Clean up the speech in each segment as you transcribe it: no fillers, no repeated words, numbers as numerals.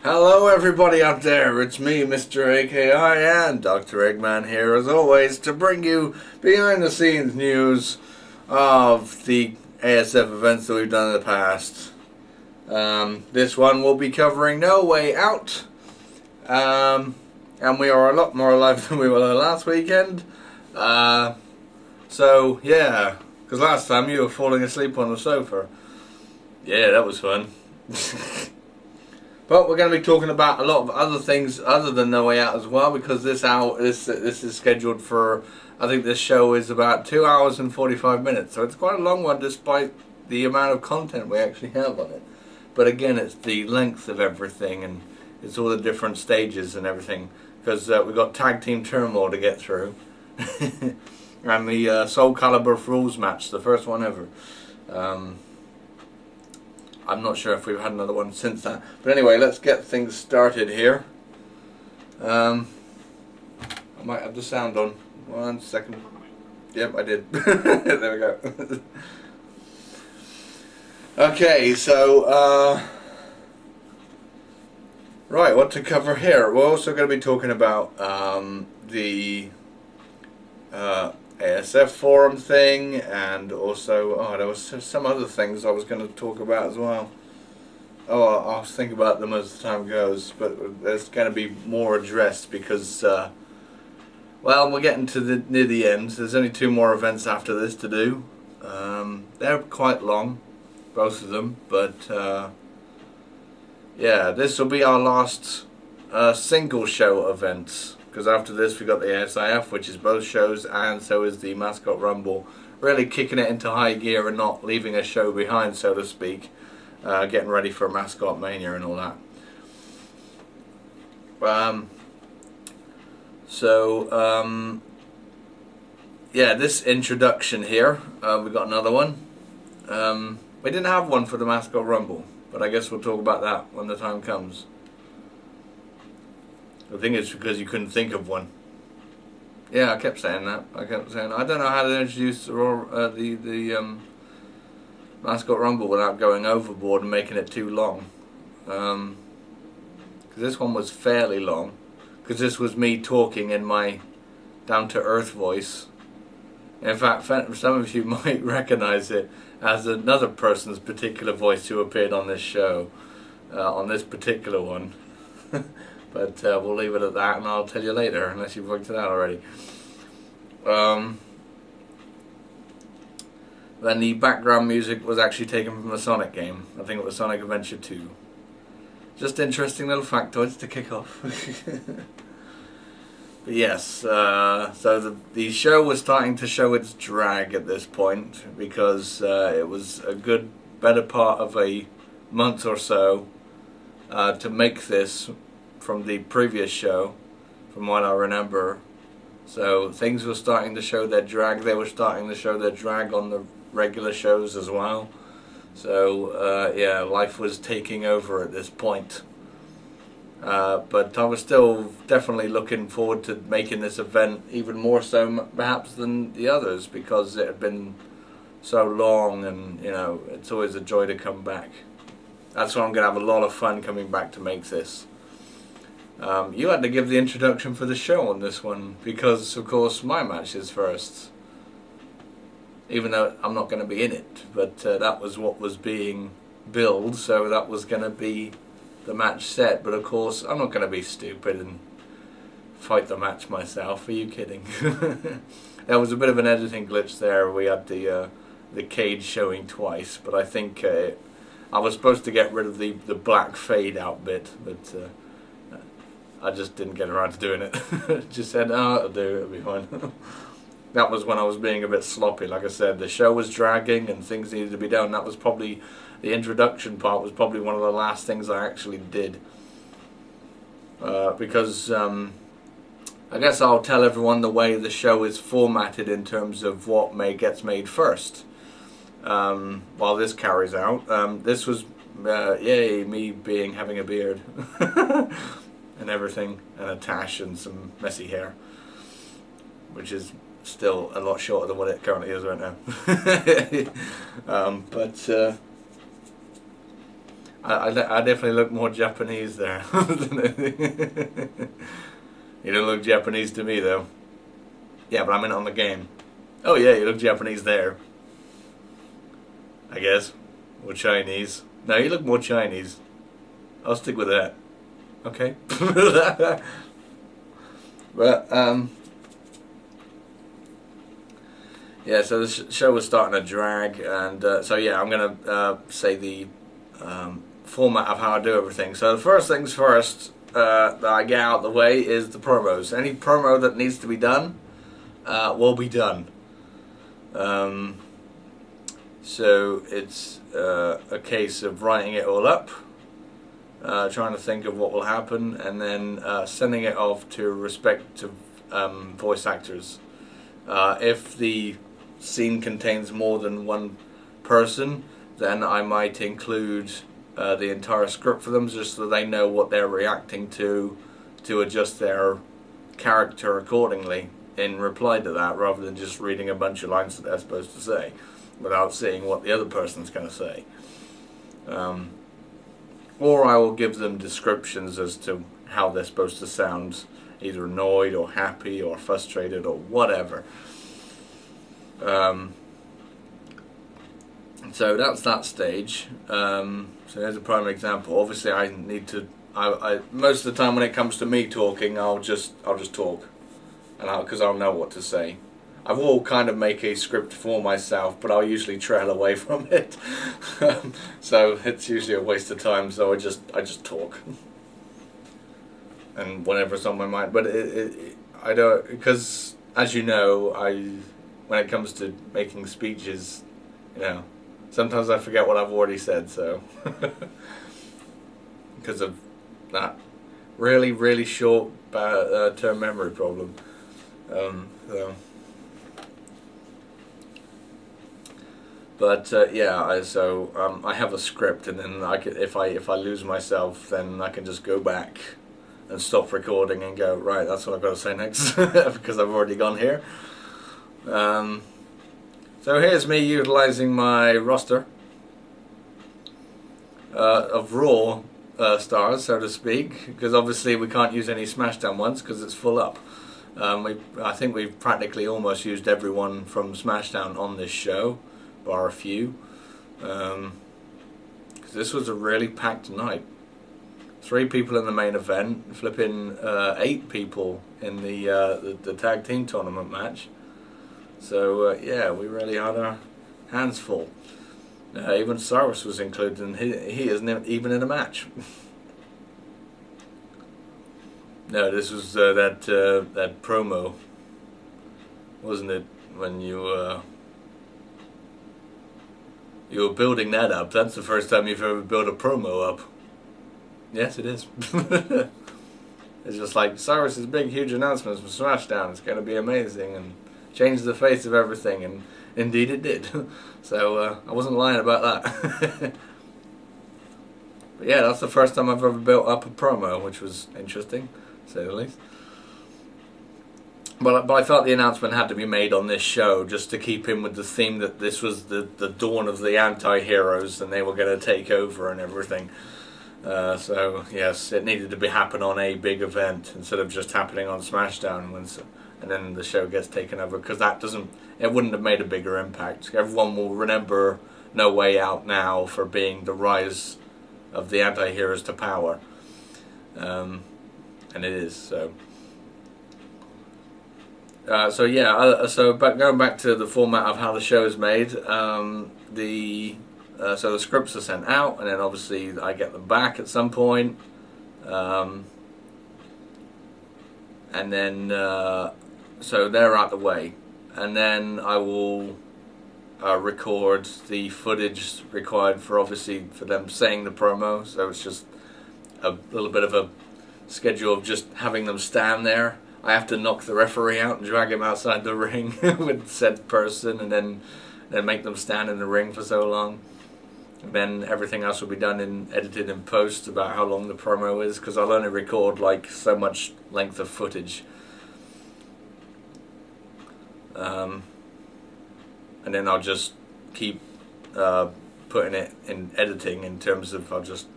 Hello everybody out there, it's me, Mr. A.K.I. and Dr. Eggman here as always to bring you behind the scenes news of the ASF events that we've done in the past. This one will be covering No Way Out, and we are a lot more alive than we were last weekend. So yeah, because last time you were falling asleep on the sofa. Yeah, that was fun. But we're going to be talking about a lot of other things other than No Way Out as well, because this is scheduled for, I think this show is about 2 hours and 45 minutes, so it's quite a long one despite the amount of content we actually have on it. But again, it's the length of everything, and it's all the different stages and everything, because we've got Tag Team Turmoil to get through, and the Soul Calibur Rules match, the first one ever. I'm not sure if we've had another one since that. But anyway, let's get things started here. I might have the sound on. 1 second. Yep, I did. There we go. Okay, so, right, what to cover here? We're also going to be talking about the ASF forum thing, and also there was some other things I was going to talk about as well. I'll think about them as the time goes, but there's going to be more addressed because well, we're getting to near the end. There's only 2 more events after this to do. They're quite long, both of them, but yeah, this will be our last single show event. Because after this we got the ASIF, which is both shows, and so is the Mascot Rumble. Really kicking it into high gear and not leaving a show behind, so to speak. Getting ready for Mascot Mania and all that. Yeah, this introduction here, we got another one. We didn't have one for the Mascot Rumble, but I guess we'll talk about that when the time comes. I think it's because you couldn't think of one. Yeah, I kept saying that. I don't know how to introduce the Mascot Rumble without going overboard and making it too long. Because this one was fairly long. Because this was me talking in my down-to-earth voice. In fact, some of you might recognize it as another person's particular voice who appeared on this show. On this particular one. But we'll leave it at that, and I'll tell you later, unless you've worked it out already. Then the background music was actually taken from a Sonic game. I think it was Sonic Adventure 2. Just interesting little factoids to kick off. But yes, so the show was starting to show its drag at this point, because it was a good, better part of a month or so to make this from the previous show, from what I remember. So things were starting to show their drag. They were starting to show their drag on the regular shows as well. So yeah, life was taking over at this point. But I was still definitely looking forward to making this event even more so perhaps than the others, because it had been so long, and you know, it's always a joy to come back. That's why I'm going to have a lot of fun coming back to make this. You had to give the introduction for the show on this one, because of course my match is first. Even though I'm not going to be in it, but that was what was being billed, so that was going to be the match set. But of course I'm not going to be stupid and fight the match myself. Are you kidding? There was a bit of an editing glitch there. We had the cage showing twice, but I think I was supposed to get rid of the black fade out bit, but I just didn't get around to doing it. Just said, oh, it'll do, it'll be fine. That was when I was being a bit sloppy. Like I said, the show was dragging and things needed to be done. That was probably, the introduction part was probably one of the last things I actually did. Because I guess I'll tell everyone the way the show is formatted in terms of what gets made first. While this carries out. This was, yay, me having a beard. And everything, and a tash and some messy hair, which is still a lot shorter than what it currently is right now. I definitely look more Japanese there. You don't look Japanese to me though. Yeah, but I'm in on the game. Oh yeah, you look Japanese there. I guess. Or Chinese. No, you look more Chinese. I'll stick with that. Okay. But yeah, so the show was starting to drag, and so yeah, I'm gonna say the format of how I do everything. So the first things first that I get out of the way is the promos. Any promo that needs to be done will be done. So it's a case of writing it all up, trying to think of what will happen, and then sending it off to respective voice actors. If the scene contains more than one person, then I might include the entire script for them, just so they know what they're reacting to adjust their character accordingly in reply to that, rather than just reading a bunch of lines that they're supposed to say without seeing what the other person's going to say. Or I will give them descriptions as to how they're supposed to sound, either annoyed or happy or frustrated or whatever. So that's that stage. So there's a prime example. Obviously, I need to. I most of the time when it comes to me talking, I'll just talk, and because I'll know what to say. I will kind of make a script for myself, but I'll usually trail away from it. So it's usually a waste of time. So I just talk, and whatever's on my mind. But I don't, because as you know, when it comes to making speeches, sometimes I forget what I've already said. So because of that really short term memory problem. But yeah, I have a script, and then if I lose myself, then I can just go back and stop recording and go, right, that's what I've got to say next, because I've already gone here. So here's me utilizing my roster of Raw stars, so to speak, because obviously we can't use any SmackDown ones because it's full up. I think we've practically almost used everyone from SmackDown on this show, bar a few, because this was a really packed night. 3 people in the main event, flipping 8 people in the tag team tournament match. So yeah, we really had our hands full. Even Cyrus was included, and he isn't even in a match. No, this was that promo, wasn't it? When you were building that up. That's the first time you've ever built a promo up. Yes, it is. It's just like Cyrus's big, huge announcements from SmackDown. It's going to be amazing and change the face of everything, and indeed it did. So I wasn't lying about that. But yeah, that's the first time I've ever built up a promo, which was interesting, to say the least. But I felt the announcement had to be made on this show just to keep in with the theme that this was the dawn of the anti-heroes and they were going to take over and everything. So yes, it needed to happen on a big event instead of just happening on SmackDown, and then the show gets taken over, because it wouldn't have made a bigger impact. Everyone will remember No Way Out now for being the rise of the anti-heroes to power, and it is so. So yeah, going back to the format of how the show is made, so the scripts are sent out, and then obviously I get them back at some point, and then so they're out the way, and then I will record the footage required for them saying the promo. So it's just a little bit of a schedule of just having them stand there. I have to knock the referee out and drag him outside the ring with said person, and then make them stand in the ring for so long. And then everything else will be done edited in post about how long the promo is, because I'll only record like so much length of footage. And then I'll just keep putting it in editing in terms of I'll just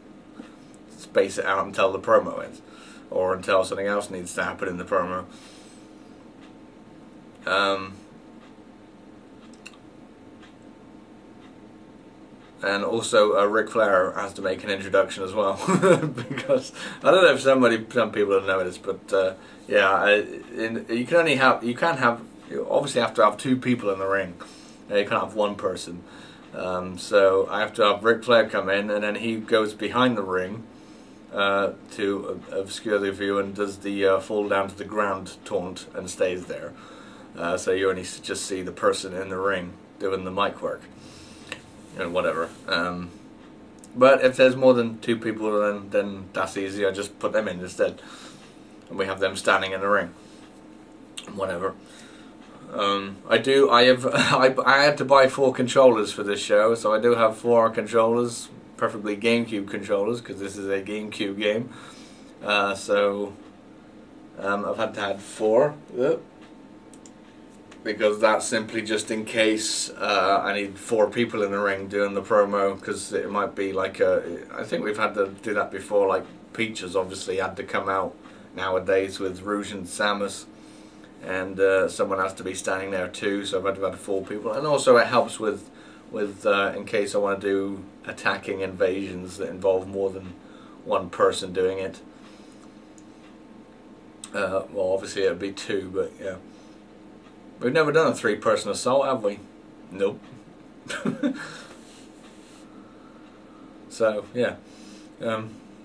space it out until the promo ends, or until something else needs to happen in the promo. And also Ric Flair has to make an introduction as well, because I don't know if some people have noticed, but yeah, you obviously have to have two people in the ring. You can't have one person. So I have to have Ric Flair come in, and then he goes behind the ring to obscure the view and does the fall down to the ground taunt and stays there. So you only just see the person in the ring doing the mic work. And whatever. But if there's more than two people, then that's easy. I just put them in instead, and we have them standing in the ring. Whatever. I had to buy 4 controllers for this show, so I do have 4 controllers, preferably GameCube controllers, because this is a GameCube game. So I've had to add 4. Because that's simply just in case I need 4 people in the ring doing the promo, because it might be like I think we've had to do that before, like Peaches obviously had to come out nowadays with Rouge and Samus, and someone has to be standing there too, so I've had to add 4 people. And also it helps with in case I want to do attacking invasions that involve more than one person doing it. Well, obviously it would be 2, but yeah. We've never done a 3-person assault, have we? Nope. So, yeah.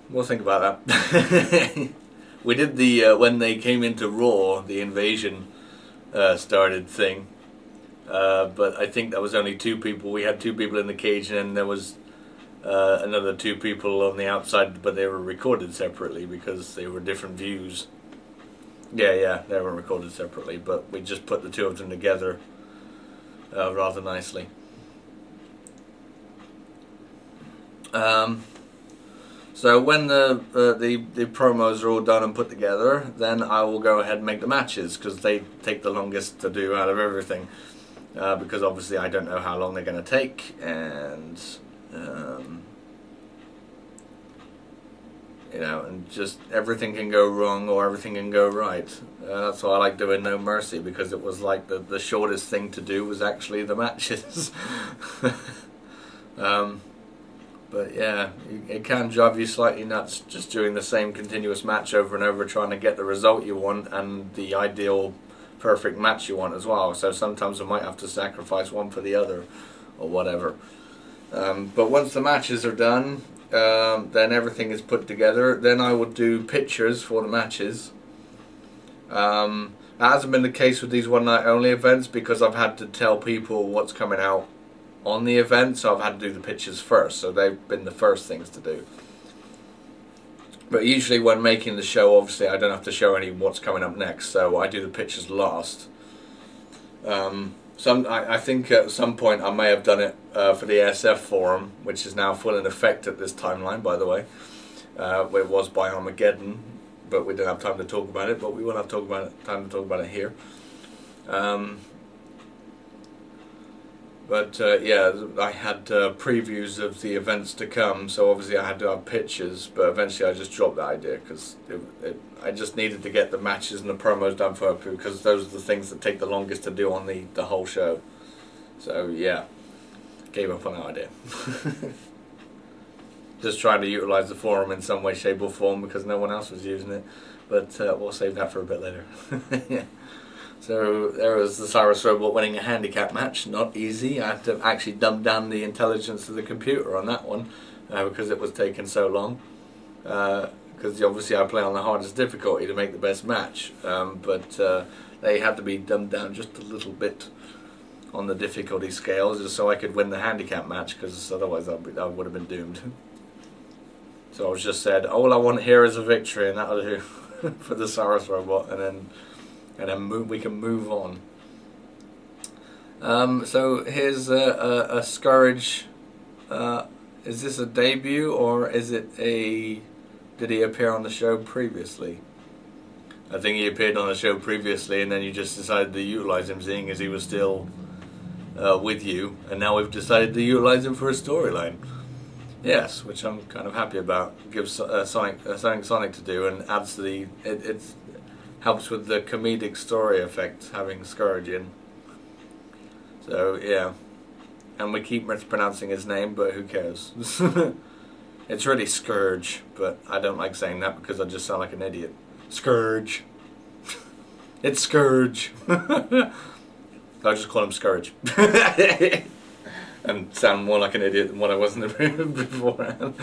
We'll think about that. We did the, when they came into Raw, the invasion started thing. But I think that was only 2 people. We had 2 people in the cage, and then there was another 2 people on the outside, but they were recorded separately because they were different views. Yeah, they were recorded separately, but we just put the 2 of them together rather nicely. So when the promos are all done and put together, then I will go ahead and make the matches, because they take the longest to do out of everything. Because obviously I don't know how long they're going to take, and you know, and just everything can go wrong or everything can go right. That's why I like doing No Mercy, because it was like the shortest thing to do was actually the matches. But yeah, it can drive you slightly nuts just doing the same continuous match over and over, trying to get the result you want and the ideal perfect match you want as well. So sometimes I might have to sacrifice one for the other or whatever. But once the matches are done, then everything is put together. Then I will do pictures for the matches. That hasn't been the case with these one night only events, because I've had to tell people what's coming out on the event, so I've had to do the pictures first, so they've been the first things to do. But usually when making the show, obviously I don't have to show any what's coming up next, so I do the pictures last. I think at some point I may have done it for the ASF forum, which is now full in effect at this timeline, by the way. It was by Armageddon, but we didn't have time to talk about it, but we will have time to talk about it here. Yeah, I had previews of the events to come, so obviously I had to have pictures, but eventually I just dropped that idea, because I just needed to get the matches and the promos done for her, because those are the things that take the longest to do on the whole show. So yeah, gave up on that idea. Just trying to utilise the forum in some way, shape or form, because no one else was using it, but we'll save that for a bit later. Yeah. So there was the Cyrus Robot winning a handicap match. Not easy. I had to actually dumb down the intelligence of the computer on that one, because it was taking so long. Because obviously I play on the hardest difficulty to make the best match, but they had to be dumbed down just a little bit on the difficulty scale, just so I could win the handicap match, because otherwise I would have been doomed. So I was just said, all I want here is a victory, and that'll do for the Cyrus Robot, and then we can move on. So here's a Scourge. Is this a debut, or is it did he appear on the show previously? I think he appeared on the show previously, and then you just decided to utilize him, seeing as he was still with you, and now we've decided to utilize him for a storyline. Yes, which I'm kind of happy about. Gives something Sonic to do, and adds to the it helps with the comedic story effect having Scourge in. So yeah, and we keep mispronouncing his name, but who cares? It's really Scourge, but I don't like saying that because I just sound like an idiot. Scourge. It's Scourge. I'll just call him Scourge. And sound more like an idiot than what I was in the room beforehand.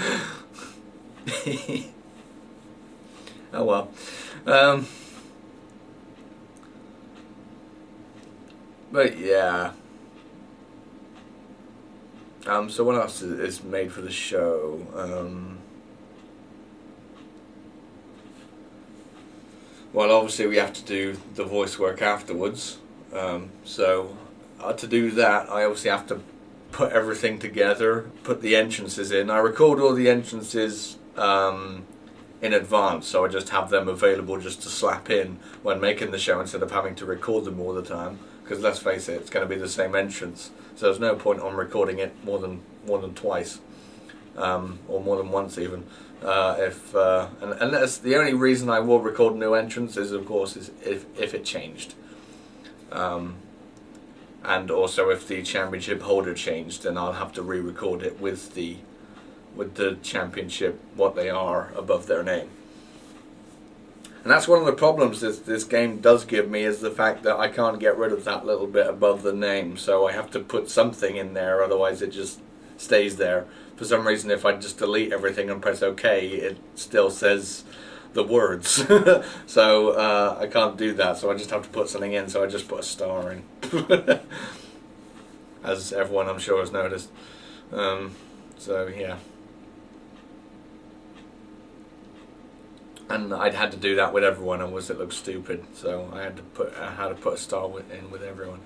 Oh well. But yeah. So what else is made for the show? Well, obviously we have to do the voice work afterwards. So to do that, I obviously have to put everything together, put the entrances in. I record all the entrances in advance, so I just have them available just to slap in when making the show instead of having to record them all the time. Because let's face it, it's going to be the same entrance, so there's no point on recording it more than twice, or more than once even. And that's the only reason I will record new entrants is, of course, is if it changed. And also if the championship holder changed, then I'll have to re-record it with the championship, what they are above their name. And that's one of the problems this game does give me, is the fact that I can't get rid of that little bit above the name, so I have to put something in there, otherwise it just stays there. For some reason, if I just delete everything and press OK, it still says the words. So I can't do that, so I just have to put something in, so I just put a star in. As everyone I'm sure has noticed. So yeah. And I'd had to do that with everyone, and it looked stupid, so I had to put a star in with everyone.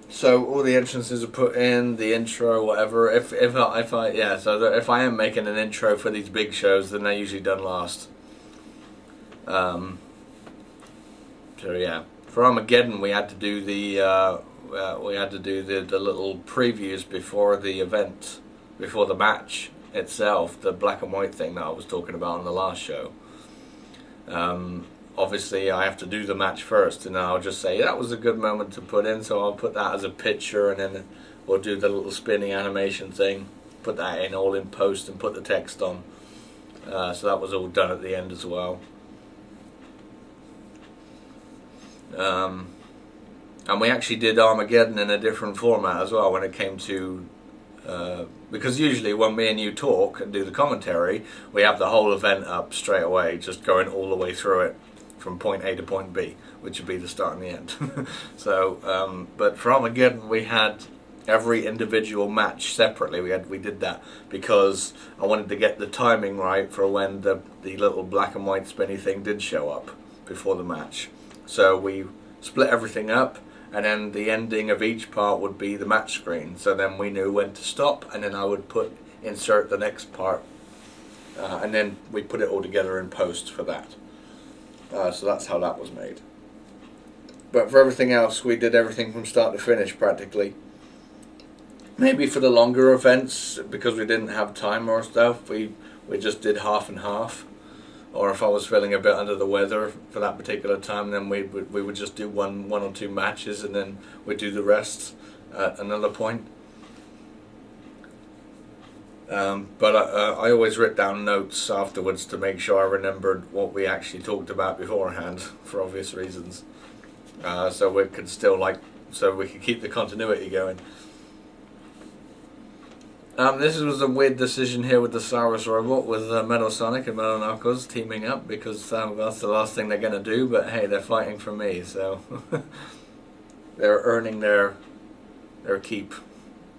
So all the entrances are put in, the intro, whatever. If I am making an intro for these big shows, then they're usually done last. So yeah. For Armageddon, we had to do the little previews before the event, before the match itself, the black and white thing that I was talking about on the last show. Obviously, I have to do the match first, and then I'll just say that was a good moment to put in, so I'll put that as a picture, and then we'll do the little spinning animation thing, put that in all in post, and put the text on. So that was all done at the end as well. And we actually did Armageddon in a different format as well when it came to, because usually when me and you talk and do the commentary, we have the whole event up straight away, just going all the way through it from point A to point B, which would be the start and the end. So, but for Armageddon we had every individual match separately. We did that because I wanted to get the timing right for when the little black and white spinny thing did show up before the match. So we split everything up, and then the ending of each part would be the match screen. So then we knew when to stop, and then I would insert the next part, and then we put it all together in post for that. So that's how that was made. But for everything else, we did everything from start to finish practically. Maybe for the longer events, because we didn't have time or stuff, we just did half and half. Or if I was feeling a bit under the weather for that particular time, then we would just do one or two matches, and then we'd do the rest at another point. But I always wrote down notes afterwards to make sure I remembered what we actually talked about beforehand, for obvious reasons. So we could keep the continuity going. This was a weird decision here with the Cyrus robot, with Metal Sonic and Metal Knuckles teaming up, because that's the last thing they're going to do, but hey, they're fighting for me, so they're earning their keep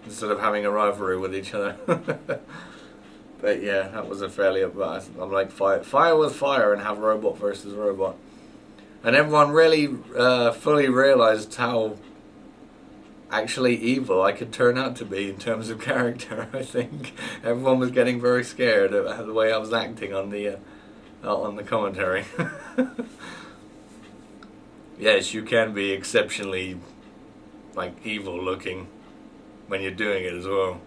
instead of having a rivalry with each other. But yeah, that was a fairly I'm like, fire with fire and have robot versus robot. And everyone really fully realized how actually evil I could turn out to be in terms of character. I think everyone was getting very scared at the way I was acting on the on the commentary. Yes, you can be exceptionally evil looking when you're doing it as well.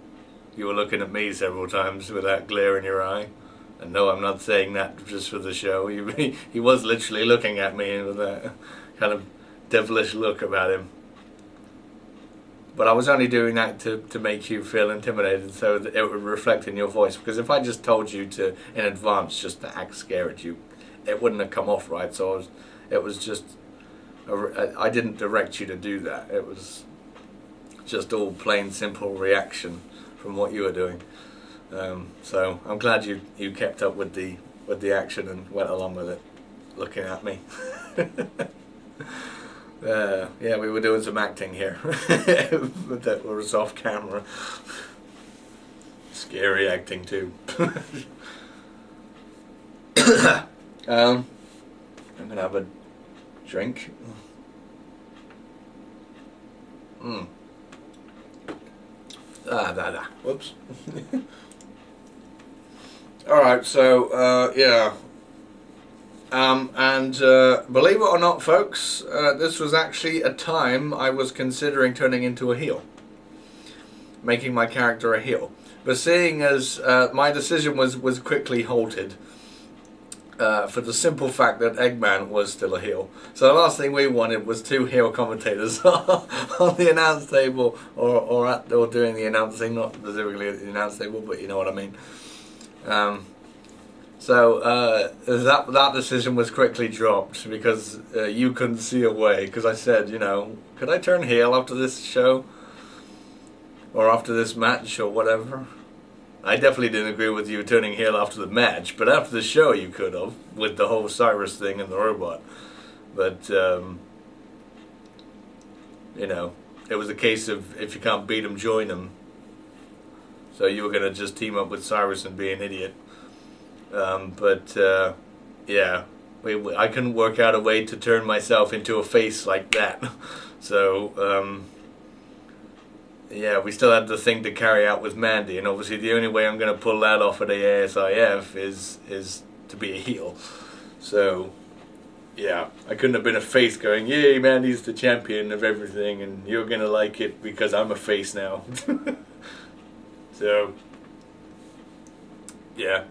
You were looking at me several times with that glare in your eye. And no, I'm not saying that just for the show. He was literally looking at me with that kind of devilish look about him. But I was only doing that to make you feel intimidated, so that it would reflect in your voice. Because if I just told you to, in advance, just to act scared at you, it wouldn't have come off right. So it was just, I didn't direct you to do that. It was just all plain simple reaction from what you were doing. So I'm glad you kept up with the action and went along with it, looking at me. Yeah, we were doing some acting here, but that was off camera. Scary acting too. I'm gonna have a drink. Whoops. Alright, so, yeah. Believe it or not, folks, this was actually a time I was considering turning into a heel. Making my character a heel. But seeing as my decision was quickly halted for the simple fact that Eggman was still a heel. So the last thing we wanted was two heel commentators on the announce table or doing the announcing, not specifically at the announce table, but you know what I mean. So that decision was quickly dropped because you couldn't see a way. Because I said, you know, could I turn heel after this show? Or after this match or whatever? I definitely didn't agree with you turning heel after the match, but after the show you could have, with the whole Cyrus thing and the robot. But, you know, it was a case of if you can't beat him, join him. So you were going to just team up with Cyrus and be an idiot. Yeah, I couldn't work out a way to turn myself into a face like that. So, yeah, we still had the thing to carry out with Mandy, and obviously the only way I'm going to pull that off at the ASIF is to be a heel. So, yeah, I couldn't have been a face going, yay, Mandy's the champion of everything, and you're going to like it because I'm a face now. So, yeah,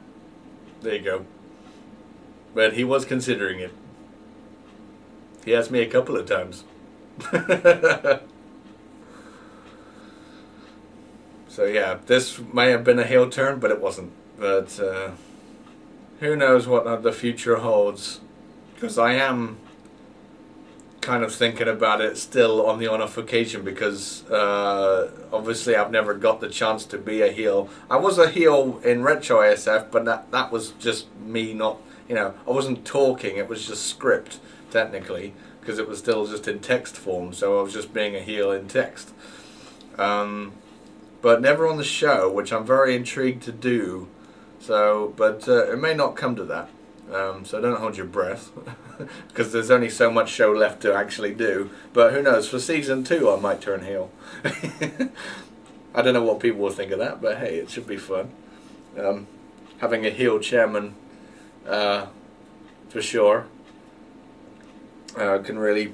there you go. But he was considering it. He asked me a couple of times. So yeah, this may have been a heel turn, but it wasn't. But who knows what the future holds? Because I am kind of thinking about it still on the on-off occasion, because obviously I've never got the chance to be a heel. I was a heel in Retro ASF, but that was just me not, you know, I wasn't talking, it was just script, technically, because it was still just in text form, so I was just being a heel in text. But never on the show, which I'm very intrigued to do. So, but it may not come to that. So don't hold your breath, because there's only so much show left to actually do. But who knows? For season 2, I might turn heel. I don't know what people will think of that, but hey, it should be fun. Having a heel chairman, for sure, can really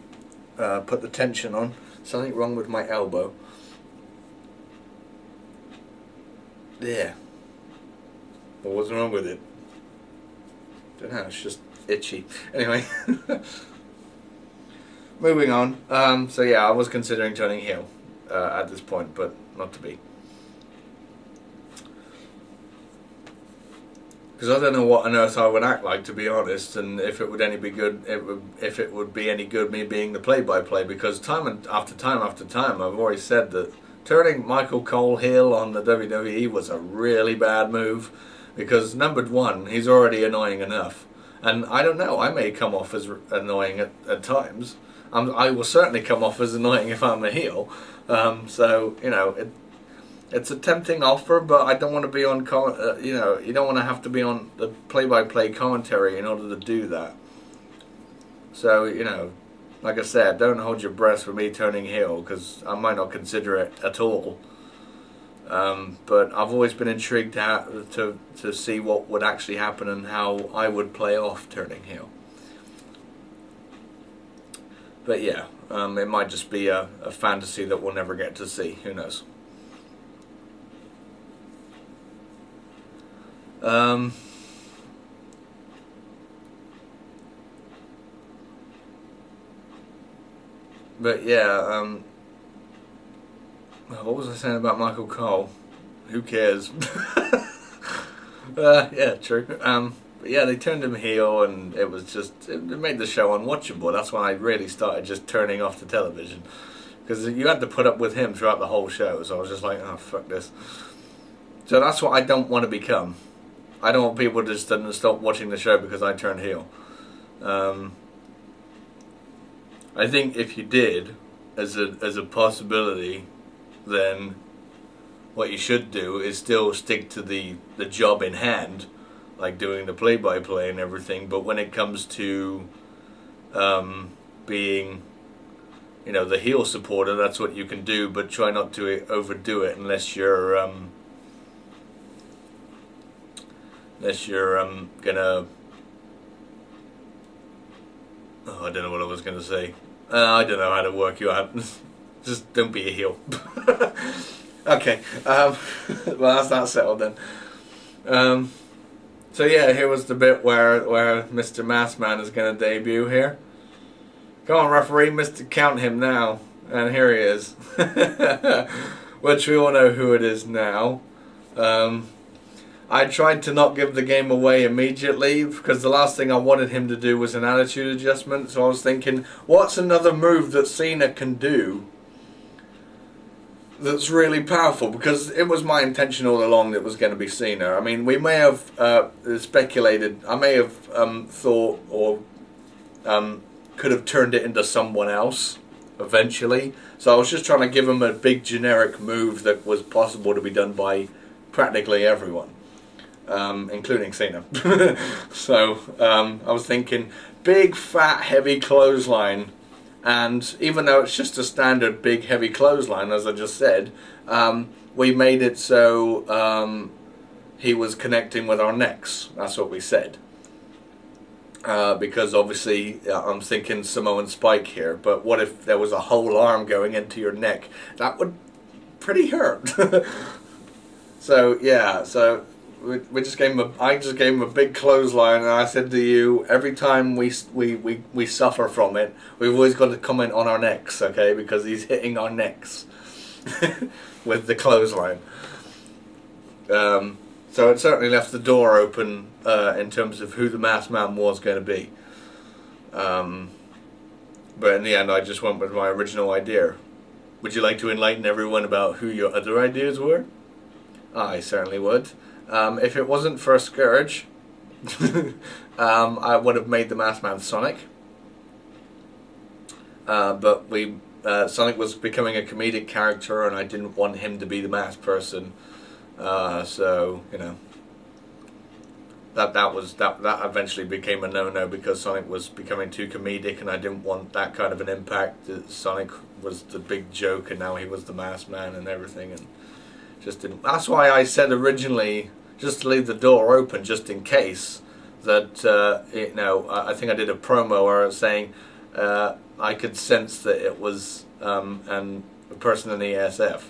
put the tension on. Something wrong with my elbow. Yeah. Well, what's wrong with it? Don't know, it's just itchy. Anyway. Moving on. So yeah, I was considering turning heel at this point, but not to be. Because I don't know what on earth I would act like, to be honest, and if it would any be good, if it would be any good me being the play-by-play, because time after time I've already said that turning Michael Cole heel on the WWE was a really bad move, because number one, he's already annoying enough, and I don't know, I may come off as annoying at times. I will certainly come off as annoying if I'm a heel. So you know, it's a tempting offer, but I don't want to be on you know, you don't want to have to be on the play-by-play commentary in order to do that. So you know, like I said, don't hold your breath for me turning heel, because I might not consider it at all. But I've always been intrigued to see what would actually happen and how I would play off turning heel. But yeah, it might just be a fantasy that we'll never get to see. Who knows? But yeah, what was I saying about Michael Cole? Who cares? Yeah, true. But yeah, they turned him heel, and it was just, it made the show unwatchable. That's when I really started just turning off the television, because you had to put up with him throughout the whole show. So I was just like, oh, fuck this. So that's what I don't want to become. I don't want people to just stop watching the show because I turned heel. I think if you did, as a possibility, then what you should do is still stick to the job in hand, like doing the play-by-play and everything. But when it comes to being, the heel supporter, that's what you can do. But try not to overdo it unless you're gonna. Oh, I don't know what I was gonna say. I don't know how to work you out. Just don't be a heel. Okay. Well, that's that settled then. So yeah, here was the bit where Mr. Maskman is going to debut here. Come on, referee, Mr. Count him now. And here he is. Which we all know who it is now. I tried to not give the game away immediately, because the last thing I wanted him to do was an attitude adjustment. So I was thinking, what's another move that Cena can do that's really powerful? Because it was my intention all along that it was going to be Cena. I mean, we may have speculated, I may have thought or could have turned it into someone else eventually. So I was just trying to give him a big generic move that was possible to be done by practically everyone, including Cena. So I was thinking big, fat, heavy clothesline. And even though it's just a standard big heavy clothesline, as I just said, we made it so he was connecting with our necks. That's what we said. Because obviously I'm thinking Samoan Spike here, but what if there was a whole arm going into your neck? That would pretty hurt. So yeah, so we just gave him I just gave him a big clothesline, and I said to you, every time we suffer from it, we've always got to comment on our necks, okay? Because he's hitting our necks with the clothesline. So it certainly left the door open in terms of who the Masked Man was going to be. But in the end, I just went with my original idea. Would you like to enlighten everyone about who your other ideas were? I certainly would. If it wasn't for Scourge, I would have made the Masked Man Sonic. But Sonic was becoming a comedic character, and I didn't want him to be the masked person. So that eventually became a no-no, because Sonic was becoming too comedic, and I didn't want that kind of an impact. Sonic was the big joke, and now he was the Masked Man and everything, and just didn't. That's why I said originally, just to leave the door open, just in case, that I think I did a promo where I was saying I could sense that it was a person in the ASF.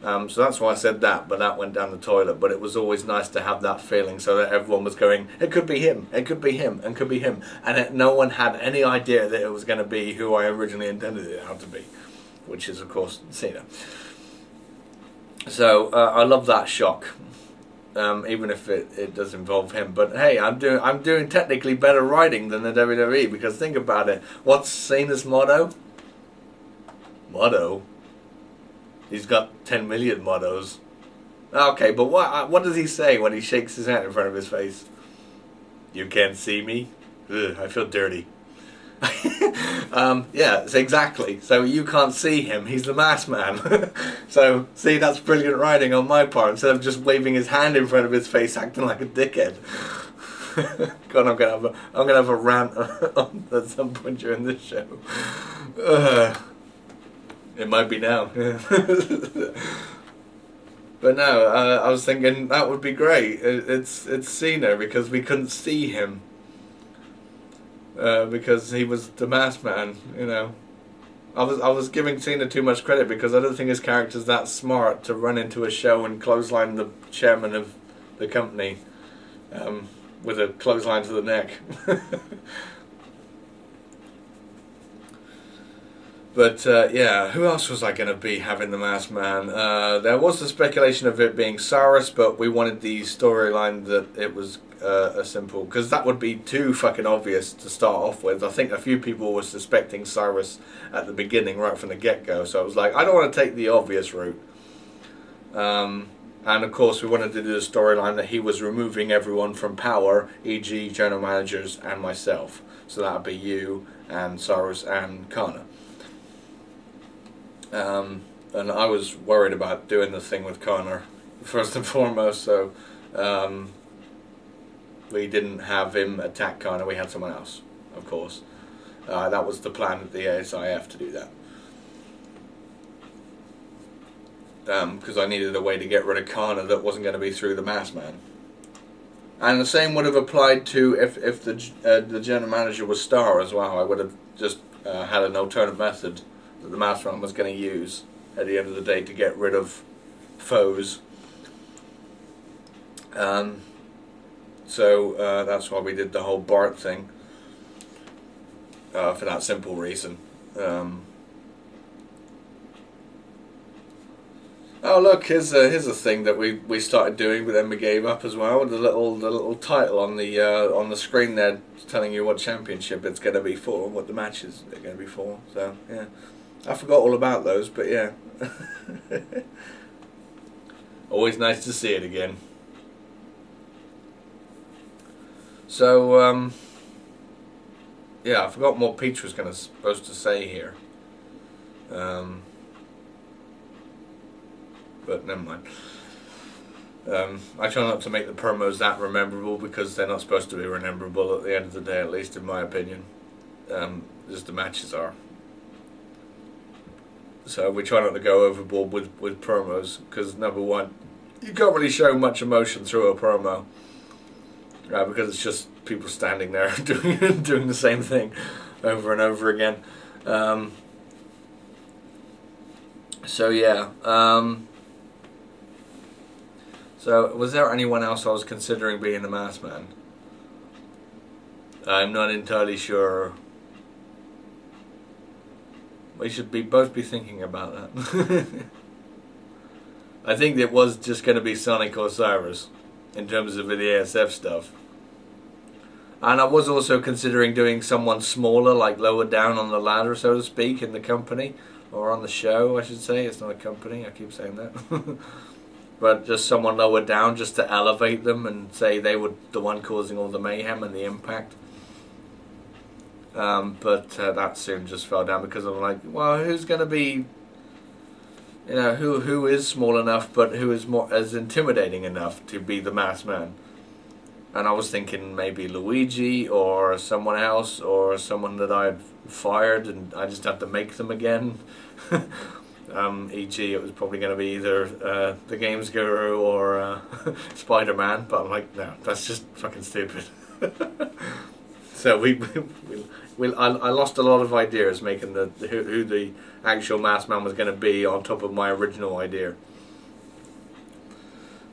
So that's why I said that, but that went down the toilet. But it was always nice to have that feeling, so that everyone was going, it could be him, it could be him, and could be him. And no one had any idea that it was going to be who I originally intended it to be, which is, of course, Cena. So I love that shock, even if it does involve him. But hey, I'm doing technically better writing than the WWE, because think about it. What's Cena's motto? Motto? He's got 10 million mottos. Okay, but what does he say when he shakes his hand in front of his face? You can't see me? Ugh, I feel dirty. Yeah, exactly. So you can't see him. He's the Masked Man. So see, that's brilliant writing on my part. Instead of just waving his hand in front of his face, acting like a dickhead. God, I'm gonna have a rant at some point during this show. It might be now. But no, I was thinking that would be great. It's Cena, because we couldn't see him because he was the masked man. You know, I was giving Cena too much credit, because I don't think his character's that smart to run into a show and clothesline the chairman of the company with a clothesline to the neck. But yeah, who else was I going to be having the masked man? There was the speculation of it being Cyrus, but we wanted the storyline that it was a simple, because that would be too fucking obvious to start off with. I think a few people were suspecting Cyrus at the beginning, right from the get-go, so I was like, I don't want to take the obvious route. And of course we wanted to do the storyline that he was removing everyone from power, e.g. general managers and myself. So that would be you and Cyrus and Kana. And I was worried about doing the thing with Connor first and foremost, so we didn't have him attack Connor, we had someone else, of course. That was the plan at the ASIF, to do that. Because I needed a way to get rid of Connor that wasn't going to be through the masked man. And the same would have applied to if the general manager was Star as well. I would have just had an alternative method that the masked man was going to use at the end of the day to get rid of foes. So that's why we did the whole Bart thing, for that simple reason. Oh look, here's a thing that we started doing, but then we gave up as well. The little title on the screen there, telling you what championship it's going to be for, what the matches are going to be for. So yeah, I forgot all about those, but yeah, always nice to see it again. So yeah, I forgot what Peach was supposed to say here. But never mind. I try not to make the promos that rememberable, because they're not supposed to be rememberable at the end of the day, at least in my opinion. Just the matches are. So we try not to go overboard with promos, because number one, you can't really show much emotion through a promo, because it's just people standing there doing the same thing over and over again. So yeah. So, was there anyone else I was considering being the masked man? I'm not entirely sure. We should both be thinking about that. I think it was just going to be Sonic or Cyrus, in terms of the ASF stuff. And I was also considering doing someone smaller, like lower down on the ladder, so to speak, in the company. Or on the show, I should say. It's not a company, I keep saying that. But just someone lower down, just to elevate them and say they were the one causing all the mayhem and the impact. But that soon just fell down, because I'm like, well, who's going to be, you know, who is small enough but who is as intimidating enough to be the masked man? And I was thinking maybe Luigi or someone else, or someone that I'd fired and I just had to make them again. E.g. it was probably going to be either the Games Guru or Spider-Man, but I'm like, no, that's just fucking stupid. So I lost a lot of ideas making who the actual masked man was going to be on top of my original idea.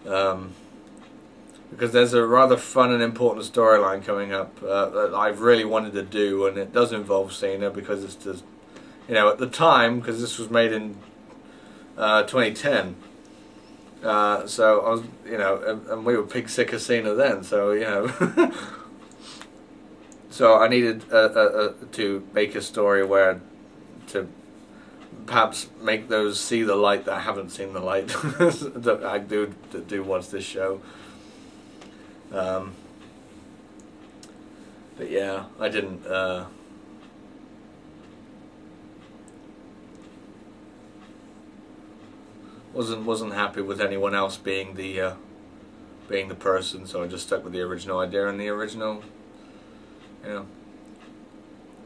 Because there's a rather fun and important storyline coming up that I've really wanted to do, and it does involve Cena, because it's just, you know, at the time, because this was made in 2010, so I was, you know, and we were pig sick of Cena then, so, you know, so I needed to make a story where to perhaps make those see the light that haven't seen the light that I do watch this show. But yeah, I didn't wasn't happy with anyone else being the person, so I just stuck with the original idea and the original, you know.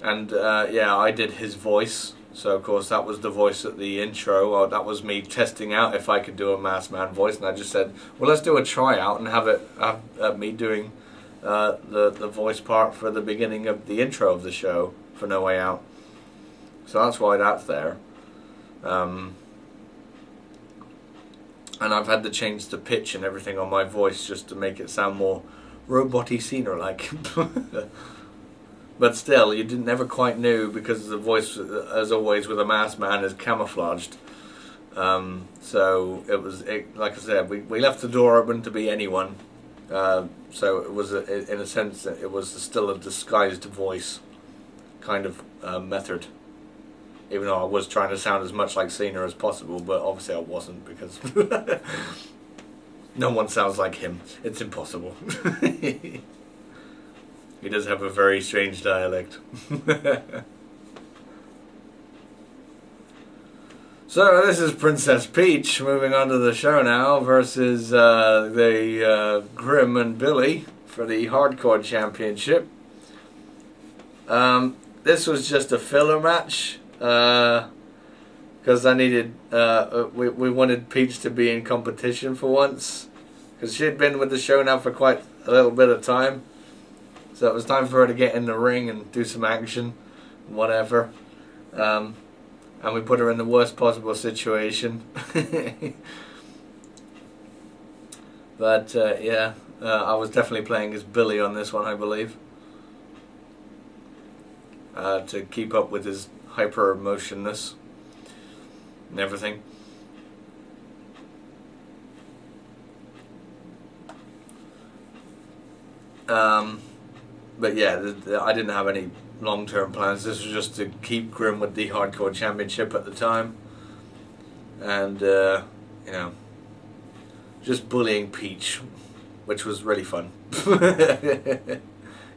And yeah, I did his voice So of course that was the voice at the intro. Or that was me testing out if I could do a masked man voice, and I just said, well, let's do a tryout and have me doing the voice part for the beginning of the intro of the show for No Way Out. So that's why that's there. And I've had to change the pitch and everything on my voice just to make it sound more robot-y scener-like. But still, you never quite knew, because the voice, as always with a masked man, is camouflaged. So like I said, we left the door open to be anyone. So it was, in a sense, it was still a disguised voice kind of method. Even though I was trying to sound as much like Cena as possible, but obviously I wasn't, because no one sounds like him. It's impossible. He does have a very strange dialect. So this is Princess Peach moving on to the show now versus the Grim and Billy for the Hardcore Championship. This was just a filler match. Because I needed, we wanted Peach to be in competition for once, because she had been with the show now for quite a little bit of time, so it was time for her to get in the ring and do some action, whatever, and we put her in the worst possible situation. But yeah, I was definitely playing as Billy on this one, I believe, to keep up with his hyper emotionness and everything. But yeah, I didn't have any long-term plans. This was just to keep Grim with the Hardcore Championship at the time, and you know, just bullying Peach, which was really fun.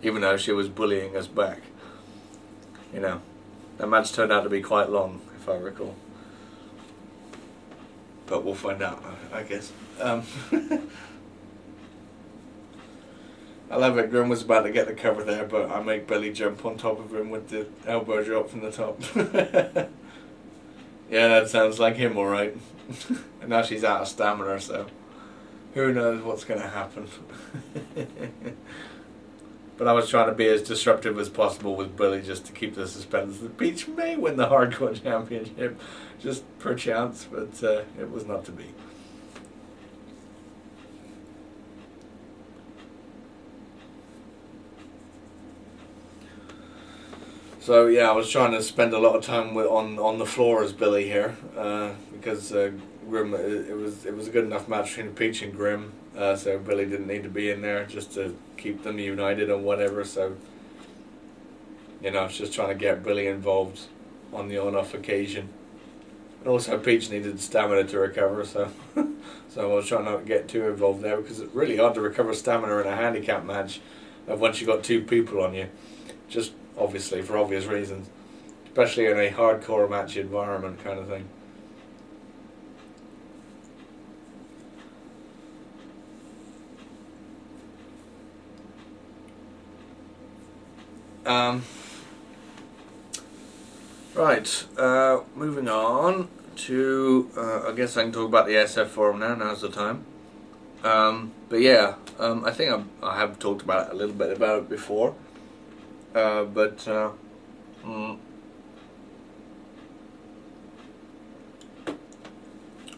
Even though she was bullying us back, you know. That match turned out to be quite long, if I recall. But we'll find out, I guess. I love it. Grim was about to get the cover there, but I make Billy jump on top of him with the elbow drop from the top. Yeah, that sounds like him, alright. And now she's out of stamina, so who knows what's going to happen. But I was trying to be as disruptive as possible with Billy, just to keep the suspense that Peach may win the Hardcore Championship, just per chance, but it was not to be. So yeah, I was trying to spend a lot of time on the floor as Billy here, because Grim, it was a good enough match between Peach and Grim. So Billy didn't need to be in there, just to keep them united or whatever. So, you know, I was just trying to get Billy involved on the on-off occasion. And also Peach needed stamina to recover, so so I was trying not to get too involved there, because it's really hard to recover stamina in a handicap match once you've got two people on you. Just obviously for obvious reasons, especially in a hardcore match environment kind of thing. Right, moving on to, I guess I can talk about the ASF forum now. Now's the time. But yeah, I think I have talked about it, a little bit about it before. But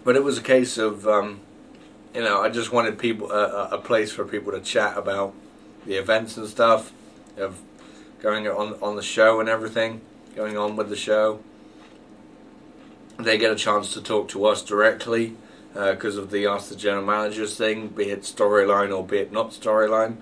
it was a case of, you know, I just wanted people, a place for people to chat about the events and stuff, of going on the show and everything, going on with the show. They get a chance to talk to us directly, because of the Ask the General Managers thing, be it storyline or be it not storyline.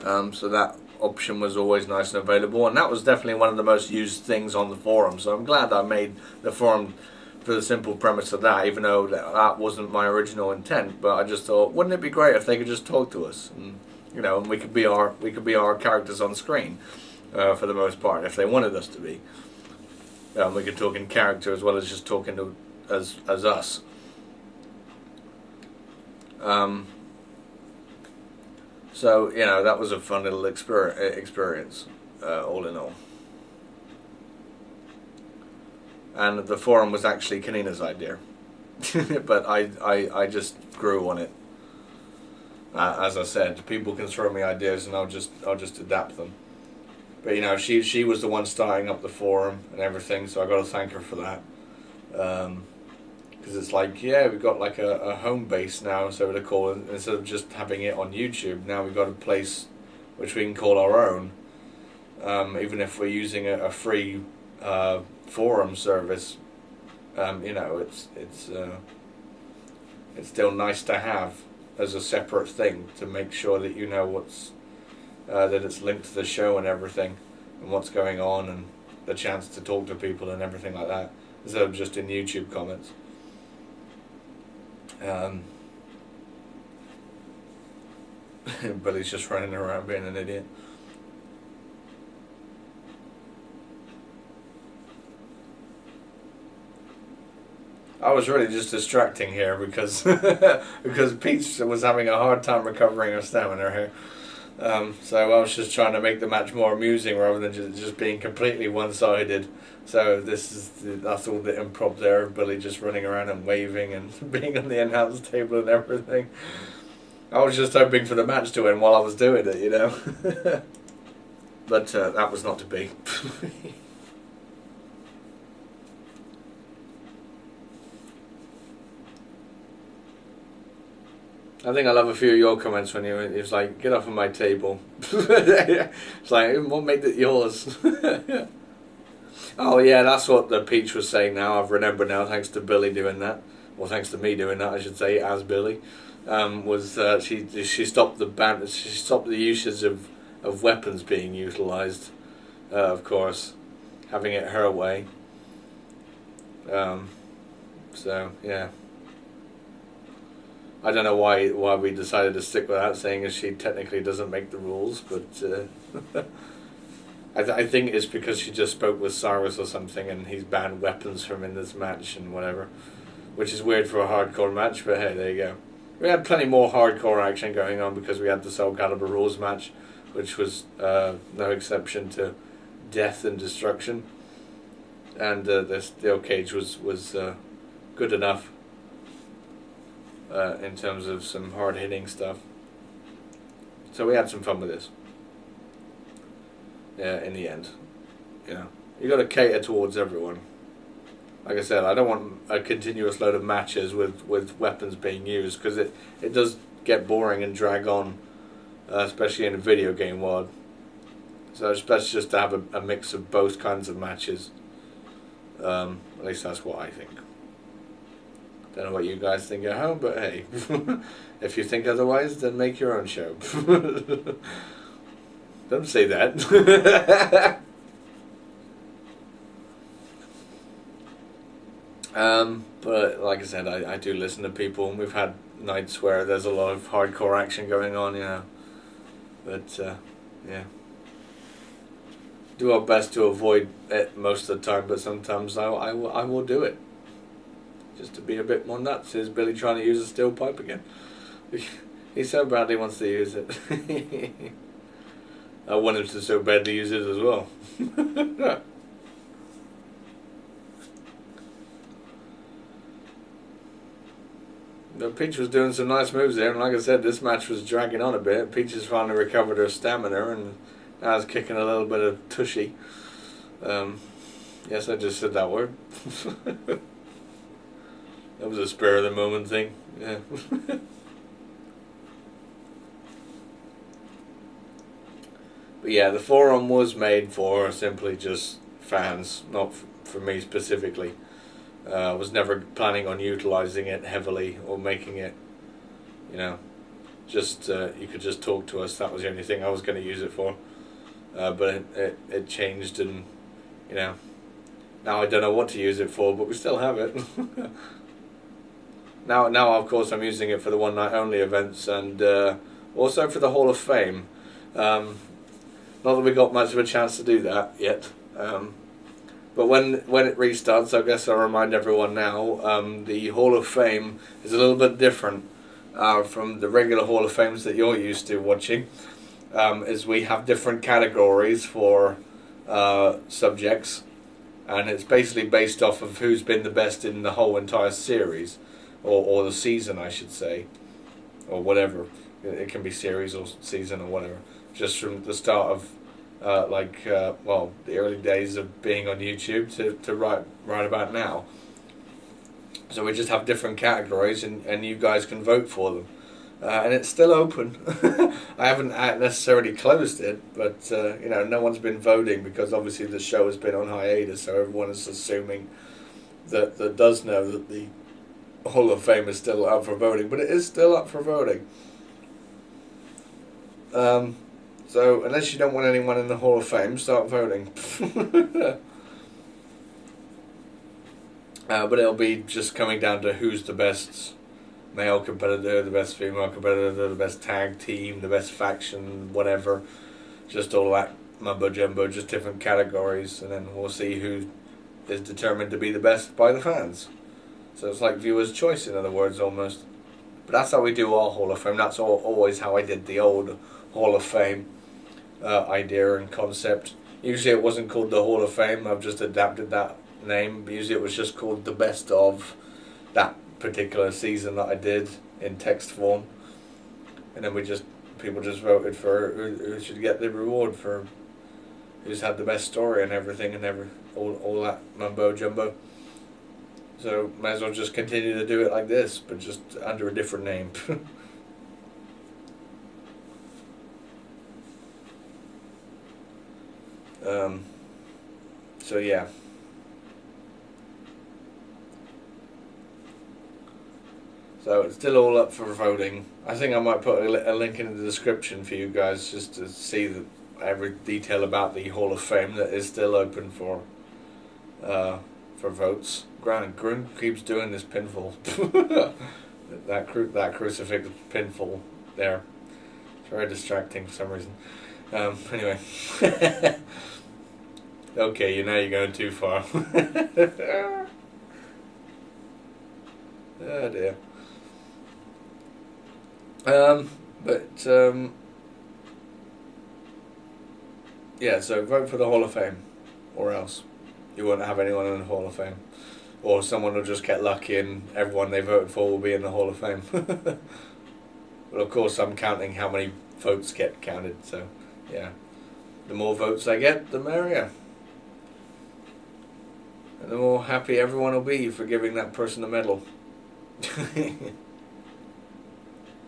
So that option was always nice and available, and that was definitely one of the most used things on the forum. So I'm glad I made the forum for the simple premise of that, even though that wasn't my original intent. But I just thought, wouldn't it be great if they could just talk to us, and you know, and we could be our characters on screen. For the most part, if they wanted us to be. We could talk in character as well as just talking to as us. So, you know, that was a fun little experience, all in all. and the forum was actually Kanina's idea. But I just grew on it. As I said, people can throw me ideas and I'll just adapt them. But you know, she was the one starting up the forum and everything, so I got to thank her for that. Because it's like, yeah, we've got like a home base now, so to call it, instead of just having it on YouTube. Now we've got a place which we can call our own, even if we're using a free forum service. You know, it's still nice to have as a separate thing to make sure that you know what's that it's linked to the show and everything, and what's going on, and the chance to talk to people and everything like that, instead of just in YouTube comments. But he's just running around being an idiot. I was really just distracting here because because Peach was having a hard time recovering her stamina here. So I was just trying to make the match more amusing rather than just being completely one-sided. So that's all the improv there, Billy just running around and waving and being on the announce table and everything. I was just hoping for the match to end while I was doing it, you know. But that was not to be. I think I love a few of your comments when it's like, get off of my table. It's like, what made it yours? Oh yeah, that's what the Peach was saying now. I've remembered now, thanks to Billy doing that. Well, thanks to me doing that, I should say, as Billy. She stopped she stopped the usage of weapons being utilised, of course, having it her way. So, yeah. I don't know why we decided to stick with that, saying as she technically doesn't make the rules, but I think it's because she just spoke with Cyrus or something, and he's banned weapons from in this match and whatever, which is weird for a hardcore match. But hey, there you go. We had plenty more hardcore action going on because we had the Soul Calibur rules match, which was no exception to death and destruction, and the steel cage was good enough. In terms of some hard-hitting stuff. So we had some fun with this. Yeah, in the end. You know, you got to cater towards everyone. Like I said, I don't want a continuous load of matches with weapons being used, because it does get boring and drag on, especially in a video game world. So it's best just to have a mix of both kinds of matches. At least that's what I think. Don't know what you guys think at home, but hey, if you think otherwise, then make your own show. Don't say that. But like I said, I do listen to people, and we've had nights where there's a lot of hardcore action going on, you know. But yeah, do our best to avoid it most of the time, but sometimes I will do it. Just to be a bit more nuts. Is Billy trying to use a steel pipe again? He so badly wants to use it. I want him to so badly use it as well. Peach was doing some nice moves there, and like I said, this match was dragging on a bit. Peach has finally recovered her stamina, and now is kicking a little bit of tushy. Yes, I just said that word. That was a spur of the moment thing, yeah. But yeah, the forum was made for simply just fans, not for me specifically. I was never planning on utilising it heavily or making it, you know, just you could just talk to us. That was the only thing I was going to use it for. But it changed, and you know, now I don't know what to use it for, but we still have it. Now, of course, I'm using it for the one night only events, and also for the Hall of Fame. Not that we got much of a chance to do that yet, but when it restarts, I guess I'll remind everyone now. The Hall of Fame is a little bit different from the regular Hall of Fames that you're used to watching. Is we have different categories for subjects. and it's basically based off of who's been the best in the whole entire series, or the season, I should say, or whatever. It can be series or season or whatever. Just from the start of, well, the early days of being on YouTube to right about now. So we just have different categories, and you guys can vote for them. And it's still open. I haven't necessarily closed it, but no one's been voting because obviously the show has been on hiatus, so everyone is assuming that does know that the Hall of Fame is still up for voting, but it is still up for voting. So unless you don't want anyone in the Hall of Fame, start voting. But it'll be just coming down to who's the best male competitor, the best female competitor, the best tag team, the best faction, whatever. Just all that mumbo jumbo, just different categories, and then we'll see who is determined to be the best by the fans. So it's like viewer's choice, in other words, almost. But that's how we do our Hall of Fame. That's always how I did the old Hall of Fame idea and concept. Usually it wasn't called the Hall of Fame, I've just adapted that name. Usually it was just called the best of that particular season that I did in text form. And then people just voted for who should get the reward for who's had the best story and everything, and all that mumbo jumbo. So might as well just continue to do it like this, but just under a different name. So yeah. So it's still all up for voting. I think I might put a link in the description for you guys just to see every detail about the Hall of Fame that is still open for votes. Grim keeps doing this pinfall. that crucifix pinfall there. It's very distracting for some reason. Anyway. Okay, now you're going too far. Oh dear. Yeah, so vote for the Hall of Fame, or else you won't have anyone in the Hall of Fame. Or someone will just get lucky and everyone they voted for will be in the Hall of Fame. But of course I'm counting how many votes get counted, so yeah. The more votes I get, the merrier. And the more happy everyone will be for giving that person a medal.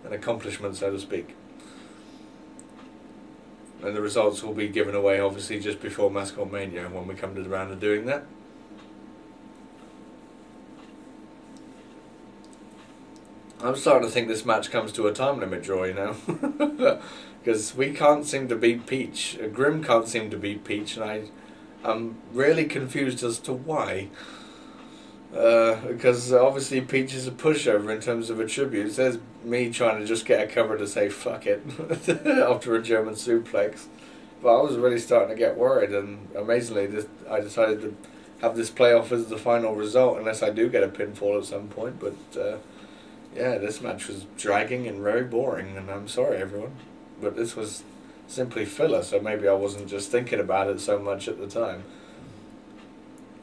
An accomplishment, so to speak. And the results will be given away obviously just before Mascot Mania when we come to the round of doing that. I'm starting to think this match comes to a time limit draw, because we can't seem to beat Peach. Grim can't seem to beat Peach, and I'm really confused as to why. Because obviously Peach is a pushover in terms of attributes. There's me trying to just get a cover to say fuck it after a German suplex. But I was really starting to get worried, and amazingly I decided to have this playoff as the final result unless I do get a pinfall at some point. But yeah, this match was dragging and very boring, and I'm sorry everyone. But this was simply filler, so maybe I wasn't just thinking about it so much at the time.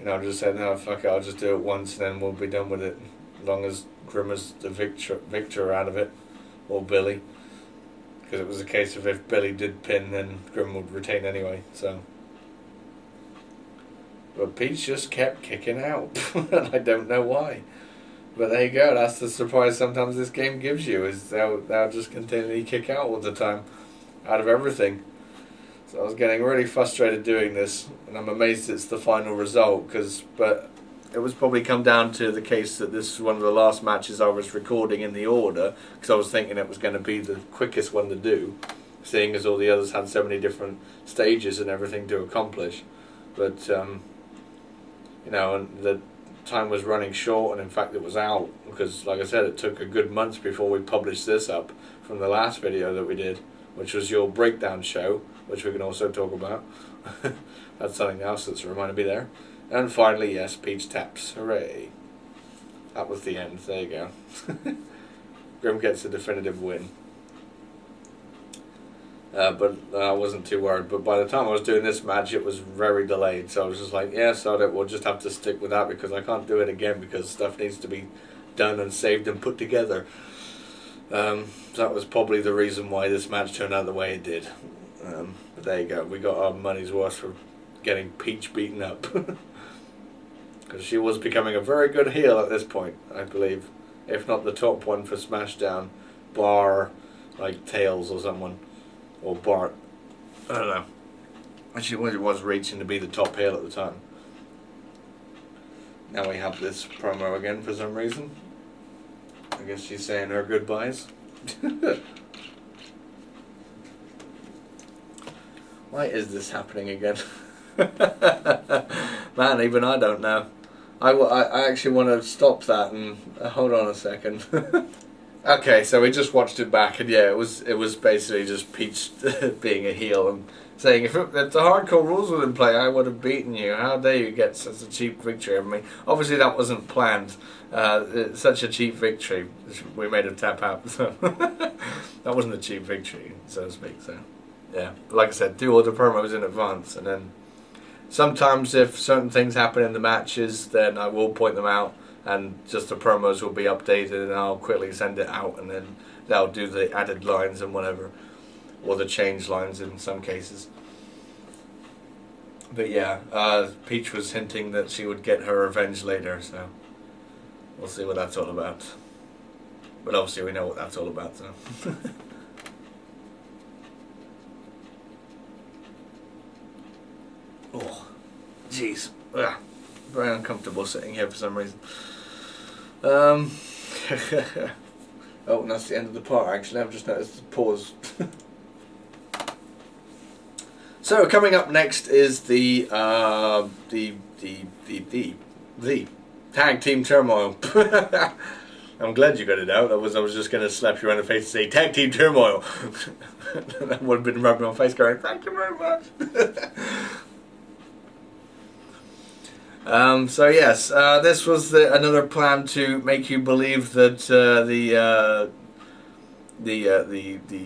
I just said, no, fuck it, I'll just do it once and then we'll be done with it. As long as Grim is the victor out of it, or Billy. Because it was a case of if Billy did pin, then Grim would retain anyway, so. But Peach just kept kicking out, and I don't know why. But there you go, that's the surprise sometimes this game gives you, is they'll just continually kick out all the time, out of everything. So I was getting really frustrated doing this, and I'm amazed it's the final result, but it was probably come down to the case that this is one of the last matches I was recording in the order, because I was thinking it was going to be the quickest one to do, seeing as all the others had so many different stages and everything to accomplish. But, and the time was running short, and in fact it was out, because like I said, it took a good month before we published this up from the last video that we did, which was your breakdown show, which we can also talk about. That's something else that's reminded me there. And finally, yes, Peach taps. Hooray. That was the end. There you go. Grim gets a definitive win. but I wasn't too worried. But by the time I was doing this match, it was very delayed, so I was just like, yeah, so that we'll just have to stick with that because I can't do it again because stuff needs to be done and saved and put together. That was probably the reason why this match turned out the way it did. But there you go, we got our money's worth for getting Peach beaten up. Because she was becoming a very good heel at this point, I believe. If not the top one for SmackDown, bar like Tails or someone. Or Bart. I don't know. Actually, it was reaching to be the top heel at the time. Now we have this promo again for some reason. I guess she's saying her goodbyes. Why is this happening again? Man, even I don't know. I actually want to stop that and hold on a second. Okay, so we just watched it back, and yeah, it was basically just Peach being a heel and saying, if the hardcore rules were in play, I would have beaten you. How dare you get such a cheap victory over me? Obviously, that wasn't planned. It's such a cheap victory. We made a tap out, so that wasn't a cheap victory, so to speak. So yeah, but like I said, do all the promos in advance, and then sometimes if certain things happen in the matches, then I will point them out. And just the promos will be updated, and I'll quickly send it out, and then they'll do the added lines and whatever, or the change lines in some cases. But yeah, Peach was hinting that she would get her revenge later, so we'll see what that's all about. But obviously we know what that's all about, so. Oh, jeez. Very uncomfortable sitting here for some reason. Oh, and that's the end of the part. Actually, I've just noticed the pause. So coming up next is the tag team turmoil. I'm glad you got it out. I was just going to slap you around the face and say tag team turmoil. That would have been rubbing my face, going, "Thank you very much." So yes, this was another plan to make you believe that the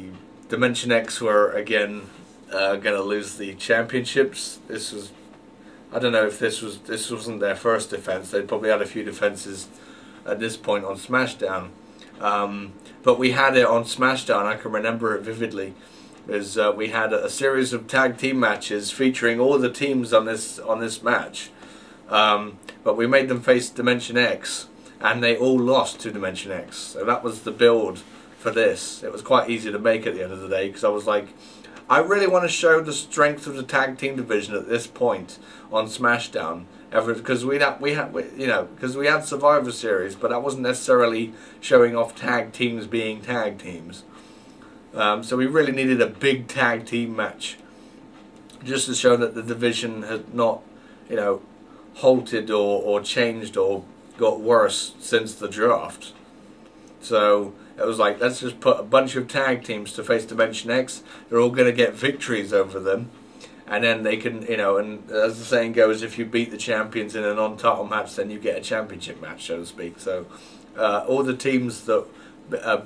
Dimension X were again going to lose the championships. This was, I don't know if this wasn't their first defense. They'd probably had a few defenses at this point on SmackDown, but we had it on SmackDown. I can remember it vividly. We had a series of tag team matches featuring all the teams on this match. But we made them face Dimension X, and they all lost to Dimension X. So that was the build for this. It was quite easy to make at the end of the day, because I was like, I really want to show the strength of the tag team division at this point on SmackDown, because we had Survivor Series, but that wasn't necessarily showing off tag teams being tag teams. So we really needed a big tag team match, just to show that the division had not, halted or changed or got worse since the draft. So it was like, let's just put a bunch of tag teams to face Dimension X. They're all going to get victories over them, and then they can, and as the saying goes, if you beat the champions in a non-title match, then you get a championship match, so to speak. So all the teams that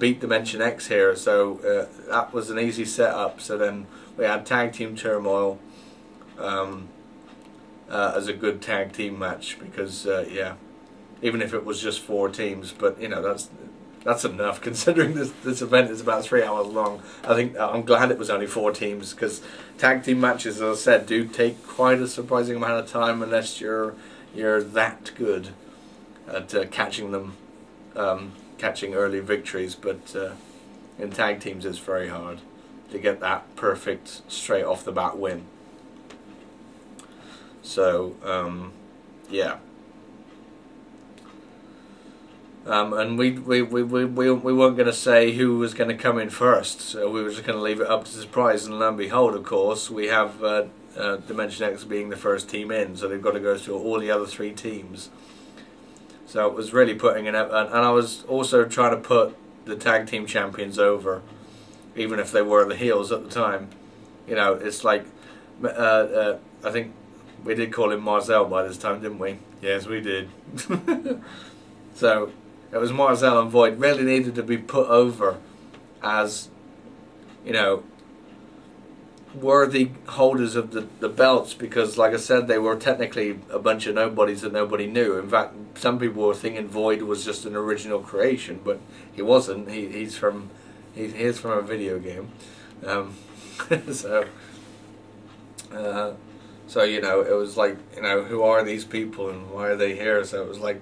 beat Dimension X here, so that was an easy setup. So then we had tag team turmoil as a good tag team match, because even if it was just 4 teams, but that's enough considering this event is about 3 hours long. I think I'm glad it was only 4 teams, because tag team matches, as I said, do take quite a surprising amount of time unless you're that good at catching them, catching early victories. But in tag teams, it's very hard to get that perfect straight off the bat win. So, yeah. And we weren't going to say who was going to come in first, so we were just going to leave it up to surprise. And lo and behold, of course, we have Dimension X being the first team in, so they've got to go through all the other 3 teams. So it was really putting an effort, and I was also trying to put the tag team champions over, even if they were the heels at the time. It's like I think we did call him Marzel by this time, didn't we? Yes, we did. So it was Marzel and Void really needed to be put over as, worthy holders of the belts, because, like I said, they were technically a bunch of nobodies that nobody knew. In fact, some people were thinking Void was just an original creation, but he wasn't. He's from a video game. Um, so. So, you know, it was like, you know, who are these people and why are they here? So it was like,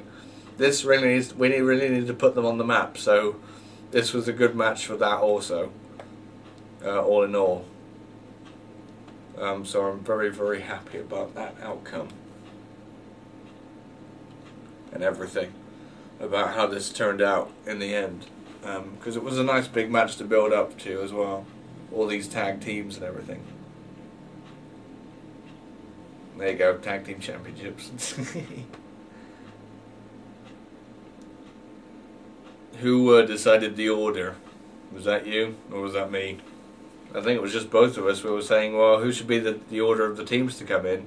this really needs, we really need to put them on the map. So this was a good match for that also, all in all. So I'm very, very happy about that outcome and everything about how this turned out in the end, because it was a nice big match to build up to as well, all these tag teams and everything. There you go, tag team championships. Who decided the order? Was that you or was that me? I think it was just both of us. We were saying, well, who should be the order of the teams to come in?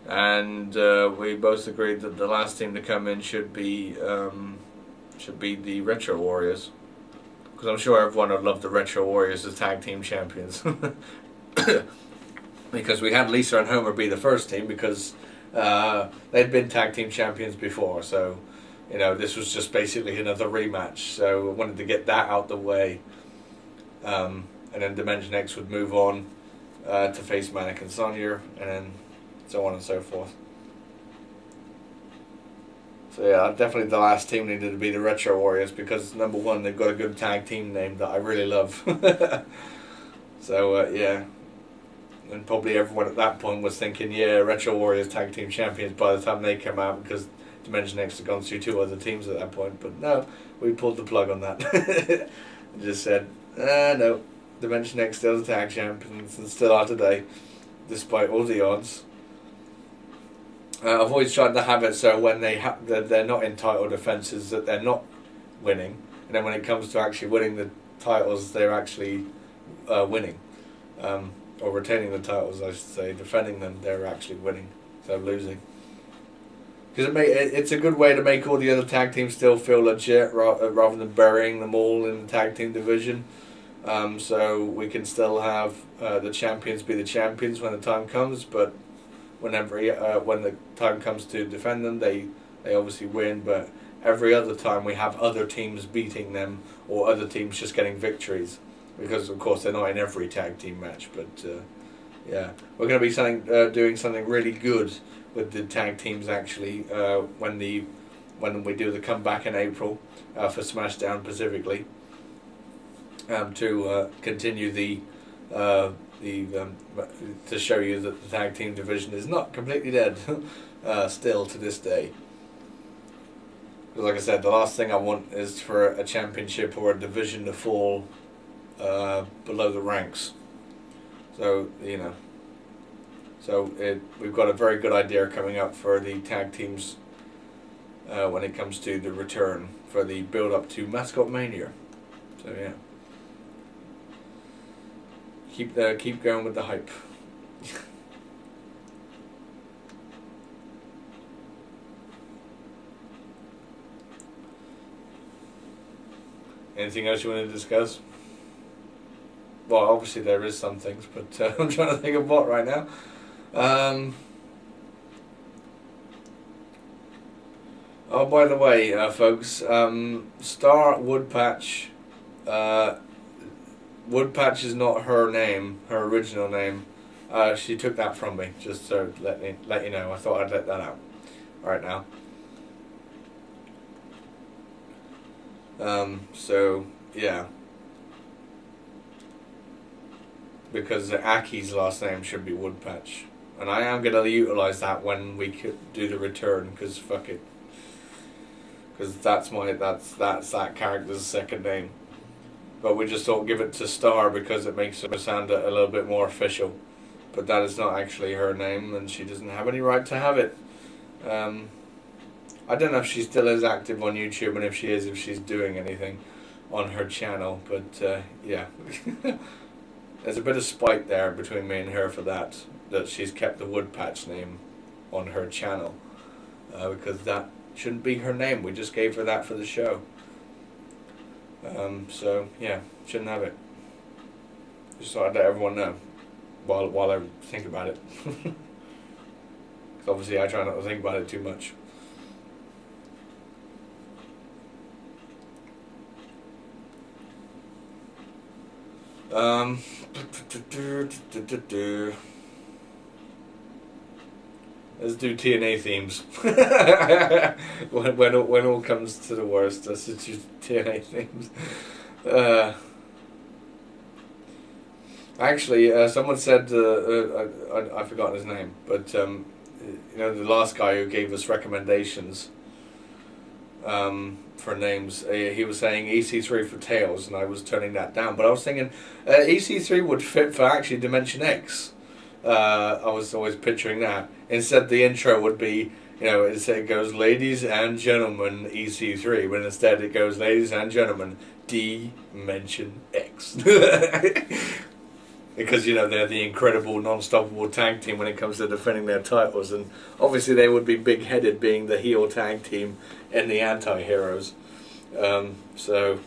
And we both agreed that the last team to come in should be the Retro Warriors, because I'm sure everyone would love the Retro Warriors as tag team champions. Because we had Lisa and Homer be the first team, because they'd been tag team champions before, so you know, this was just basically another rematch. So I wanted to get that out the way, and then Dimension X would move on to face Manic and Sonya, and then so on and so forth. So yeah, definitely the last team needed to be the Retro Warriors, because number one, they've got a good tag team name that I really love. So yeah. And probably everyone at that point was thinking, yeah, Retro Warriors tag team champions by the time they come out, because Dimension X had gone through 2 other teams at that point. But no, we pulled the plug on that. And just said, no, Dimension X still the tag champions and still are today, despite all the odds. I've always tried to have it so when they're not in title defences that they're not winning, and then when it comes to actually winning the titles, they're actually winning. Or retaining the titles, I should say. Defending them, they're actually winning, so losing. Because it's a good way to make all the other tag teams still feel legit, rather than burying them all in the tag team division. So we can still have the champions be the champions when the time comes, but when the time comes to defend them, they obviously win. But every other time we have other teams beating them, or other teams just getting victories. Because of course they're not in every tag team match, but yeah, we're going to be doing something really good with the tag teams actually when we do the comeback in April for SmackDown specifically, to continue to show you that the tag team division is not completely dead still to this day. Because like I said, the last thing I want is for a championship or a division to fall below the ranks. So, you know, we've got a very good idea coming up for the tag teams when it comes to the return for the build up to Mascot Mania. So yeah, keep going with the hype. Anything else you want to discuss? Well, obviously there is some things, but I'm trying to think of what right now. Oh, by the way, folks, Star Woodpatch. Woodpatch is not her name, her original name. She took that from me, just so let you know. I thought I'd let that out right now. So yeah. Because Aki's last name should be Woodpatch, and I am going to utilise that when we could do the return, because fuck it, because that's that character's second name. But we just thought give it to Star because it makes her sound a little bit more official, but that is not actually her name, and she doesn't have any right to have it. I don't know if she still is active on YouTube, and if she is, if she's doing anything on her channel, but yeah. There's a bit of spite there between me and her for that she's kept the Woodpatch name on her channel, because that shouldn't be her name. We just gave her that for the show. So yeah, shouldn't have it. Just thought I'd let everyone know. while I think about it. Because obviously I try not to think about it too much. Let's do TNA themes. when all comes to the worst, let's just do TNA themes. Actually, someone said, I've forgotten his name, but the last guy who gave us recommendations for names, he was saying EC3 for Tails, and I was turning that down. But I was thinking EC3 would fit for actually Dimension X. I was always picturing that. Instead, the intro would be, it goes, ladies and gentlemen, EC3, but instead it goes, ladies and gentlemen, Dimension X. Because, they're the incredible, non-stoppable tag team when it comes to defending their titles. And obviously they would be big-headed, being the heel tag team and the anti-heroes. So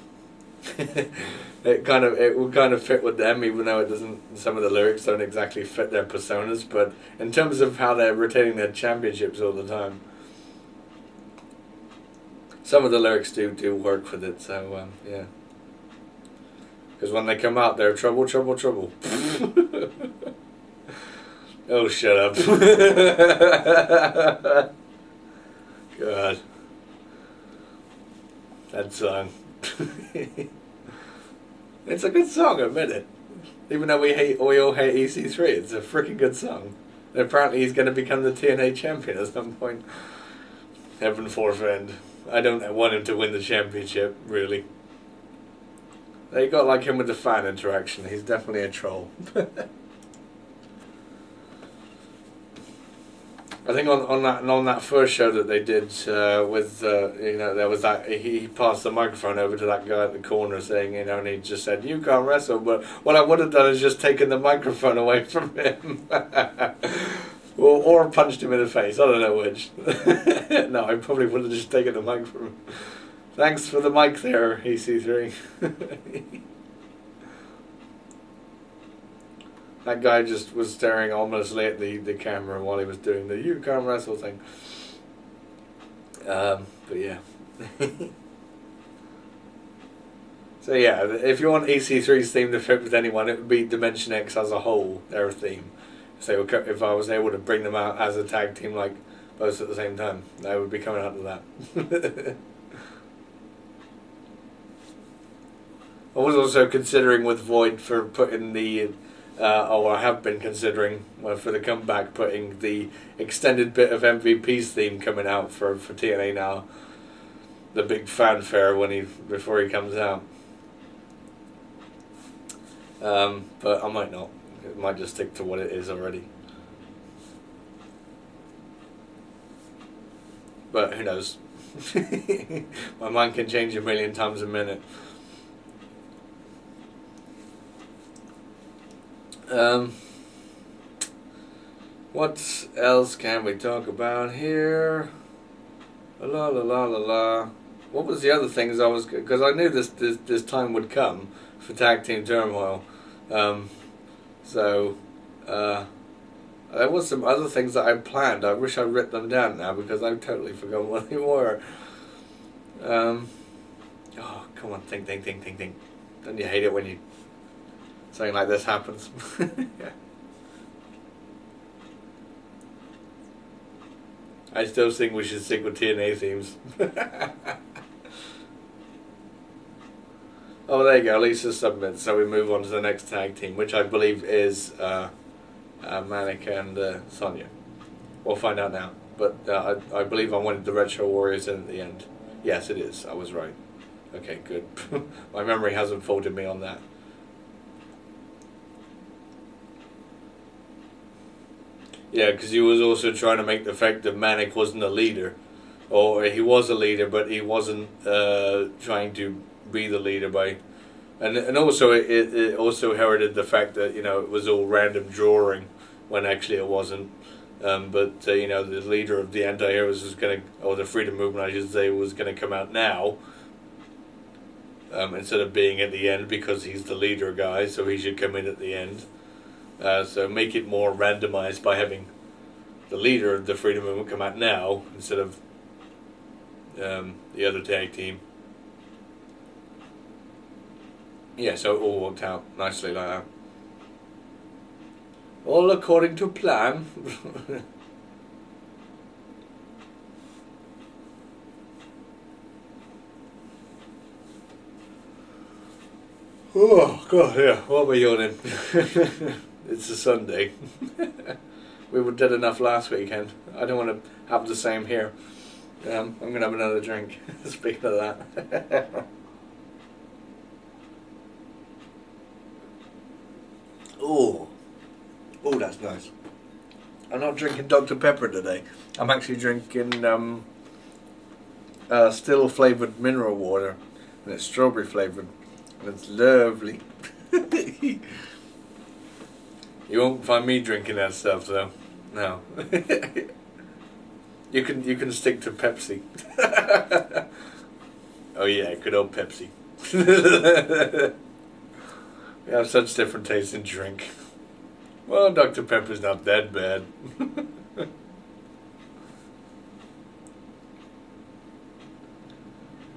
it would kind of fit with them, even though it doesn't. Some of the lyrics don't exactly fit their personas. But in terms of how they're retaining their championships all the time, some of the lyrics do work with it. So yeah. Because when they come out, they're trouble, trouble, trouble. Oh, shut up. God. That song. It's a good song, admit it. Even though we all hate EC3, it's a freaking good song. And apparently he's going to become the TNA champion at some point. Heaven forfend. I don't want him to win the championship, really. You got to like him with the fan interaction. He's definitely a troll. I think on that first show that they did with there was that he passed the microphone over to that guy at the corner saying and he just said, "You can't wrestle," but what I would have done is just taken the microphone away from him. or punched him in the face. I don't know which. No, I probably would have just taken the mic from him. Thanks for the mic there, EC3. That guy just was staring ominously at the camera while he was doing the "you can't wrestle" thing. But yeah. So yeah, if you want EC3's theme to fit with anyone, it would be Dimension X as a whole, their theme. So if I was able to bring them out as a tag team, like both at the same time, I would be coming out to that. I was also considering with Void for putting the, or I have been considering for the comeback, putting the extended bit of MVP's theme coming out for TNA now. The big fanfare before he comes out. But I might not. It might just stick to what it is already. But who knows? My mind can change a million times a minute. What else can we talk about here? La la la la la. What was the other things because I knew this time would come for Tag Team Turmoil. So there was some other things that I planned. I wish I wrote them down now because I've totally forgotten what they were. Oh, come on, think. Don't you hate it when something like this happens? Yeah. I still think we should stick with TNA themes. Oh, there you go. Lisa submits. So we move on to the next tag team, which I believe is Manic and Sonya. We'll find out now. But I believe I wanted the Retro Warriors in at the end. Yes, it is. I was right. Okay, good. My memory hasn't faulted me on that. Yeah, because he was also trying to make the fact that Manic wasn't a leader. Or he was a leader, but he wasn't trying to be the leader by... And also, it also heralded the fact that, it was all random drawing, when actually it wasn't. But, the leader of the anti-heroes was going to... Or the freedom movement, I should say, was going to come out now. Instead of being at the end, because he's the leader guy, so he should come in at the end. So make it more randomized by having the leader of the freedom movement come out now instead of the other tag team. Yeah, so it all worked out nicely like that. All according to plan. Oh God, yeah. What were you yawning? It's a Sunday. We were dead enough last weekend. I don't want to have the same here. I'm gonna have another drink. Speaking of that. Oh, that's nice. I'm not drinking Dr. Pepper today. I'm actually drinking still flavoured mineral water, and it's strawberry flavoured, and it's lovely. You won't find me drinking that stuff though. No. You can stick to Pepsi. Oh yeah, good old Pepsi. We have such different tastes in drink. Well, Dr. Pepper's not that bad.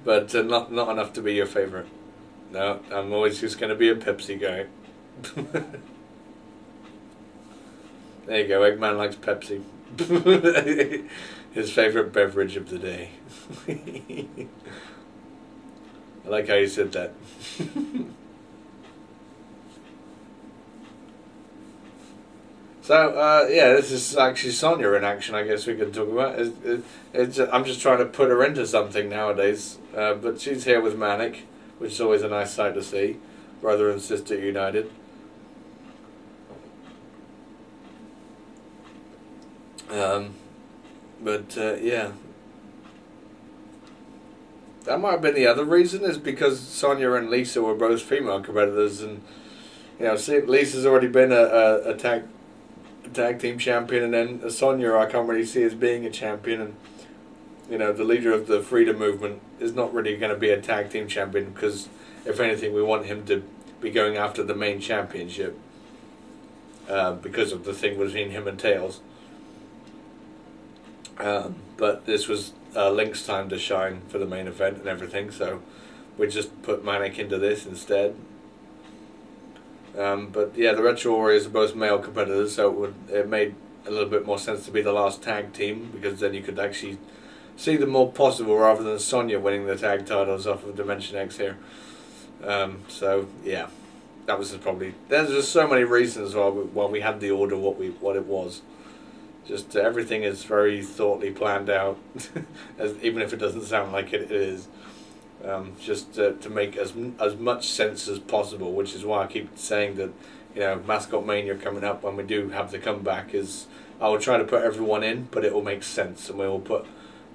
But not enough to be your favourite. No, I'm always just going to be a Pepsi guy. There you go, Eggman likes Pepsi. His favourite beverage of the day. I like how you said that. So, yeah, this is actually Sonya in action, I guess we could talk about. I'm just trying to put her into something nowadays. But she's here with Manic, which is always a nice sight to see. Brother and sister united. Yeah. That might have been the other reason, is because Sonya and Lisa were both female competitors, and Lisa's already been a tag team champion, and then Sonya I can't really see as being a champion, and the leader of the freedom movement is not really going to be a tag team champion, because if anything we want him to be going after the main championship, because of the thing between him and Tails. But this was Link's time to shine for the main event and everything, so we just put Manic into this instead. But yeah, the Retro Warriors are both male competitors, so it made a little bit more sense to be the last tag team, because then you could actually see them more possible rather than Sonya winning the tag titles off of Dimension X here. So yeah, that was probably. There's just so many reasons why we had the order what it was. Just everything is very thoughtfully planned out, even if it doesn't sound like it is. Just to make as much sense as possible, which is why I keep saying that, Mascot Mania coming up, when we do have the comeback, is I will try to put everyone in, but it will make sense, and we will put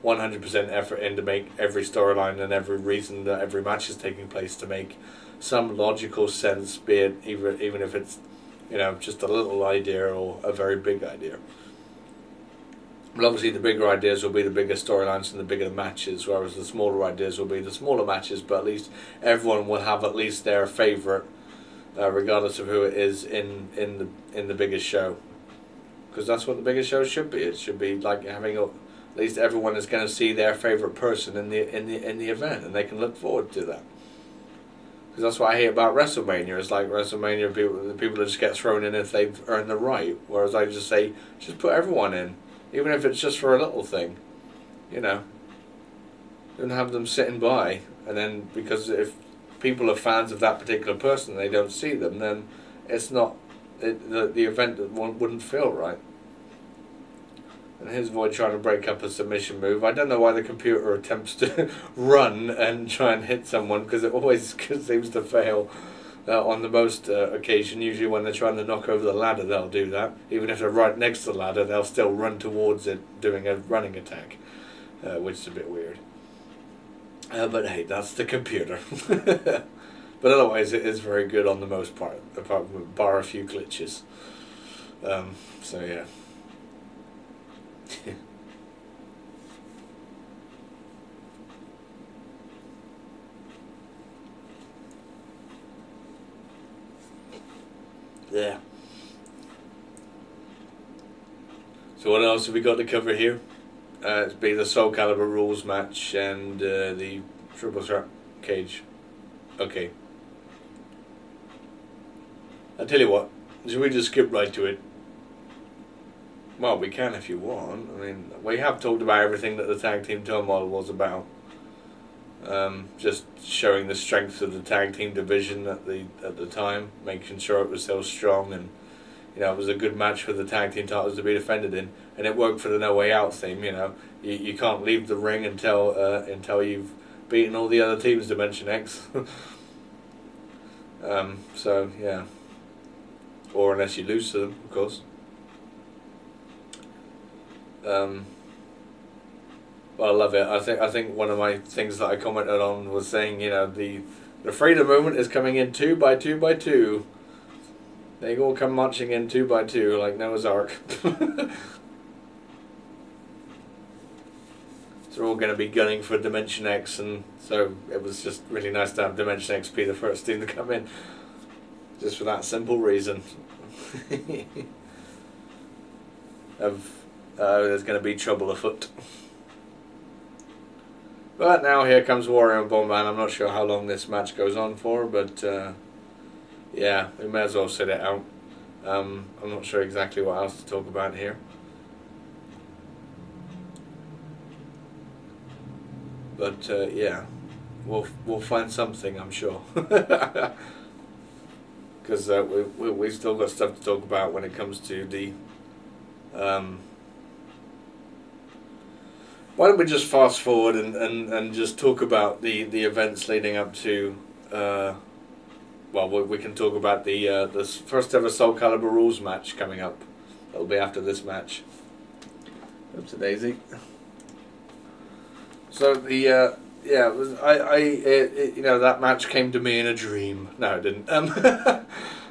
100% effort in to make every storyline and every reason that every match is taking place to make some logical sense, be it even if it's just a little idea or a very big idea. Well, obviously the bigger ideas will be the bigger storylines and the bigger the matches, whereas the smaller ideas will be the smaller matches, but at least everyone will have at least their favourite, regardless of who it is in the biggest show. Because that's what the biggest show should be. It should be like having at least everyone is going to see their favourite person in the event, and they can look forward to that. Because that's what I hate about WrestleMania. It's like WrestleMania, people just get thrown in if they've earned the right, whereas I just say, just put everyone in. Even if it's just for a little thing, don't have them sitting by, and then because if people are fans of that particular person, they don't see them, then it's not the event wouldn't feel right. And here's Void trying to break up a submission move. I don't know why the computer attempts to run and try and hit someone, because it always seems to fail. On the most occasion, usually when they're trying to knock over the ladder, they'll do that. Even if they're right next to the ladder, they'll still run towards it, doing a running attack, which is a bit weird. But hey, that's the computer. But otherwise, it is very good on the most part, apart from bar a few glitches. So yeah. Yeah. So what else have we got to cover here? It's been the Soul Calibur rules match and the triple threat cage. Okay. I'll tell you what, should we just skip right to it? Well, we can if you want. I mean, we have talked about everything that the tag team turmoil was about. Just showing the strength of the tag team division at the time, making sure it was still strong, and it was a good match for the tag team titles to be defended in, and it worked for the No Way Out theme. You can't leave the ring until you've beaten all the other teams, Dimension X. So yeah, or unless you lose to them, of course. Well, I love it. I think one of my things that I commented on was saying, the freedom movement is coming in 2 by 2 by 2. They all come marching in 2 by 2 like Noah's Ark. So they're all going to be gunning for Dimension X, and so it was just really nice to have Dimension X be the first team to come in, just for that simple reason. There's going to be trouble afoot. But now here comes Warrior and Bowman. I'm not sure how long this match goes on for, but yeah, we may as well sit it out. I'm not sure exactly what else to talk about here. But yeah, we'll find something, I'm sure. Because we've still got stuff to talk about when it comes to the... Why don't we just fast forward and just talk about the events leading up to... well, we can talk about the first ever Soul Calibur rules match coming up. That'll be after this match. Oops, a daisy. So the yeah, it was that match came to me in a dream. No, it didn't.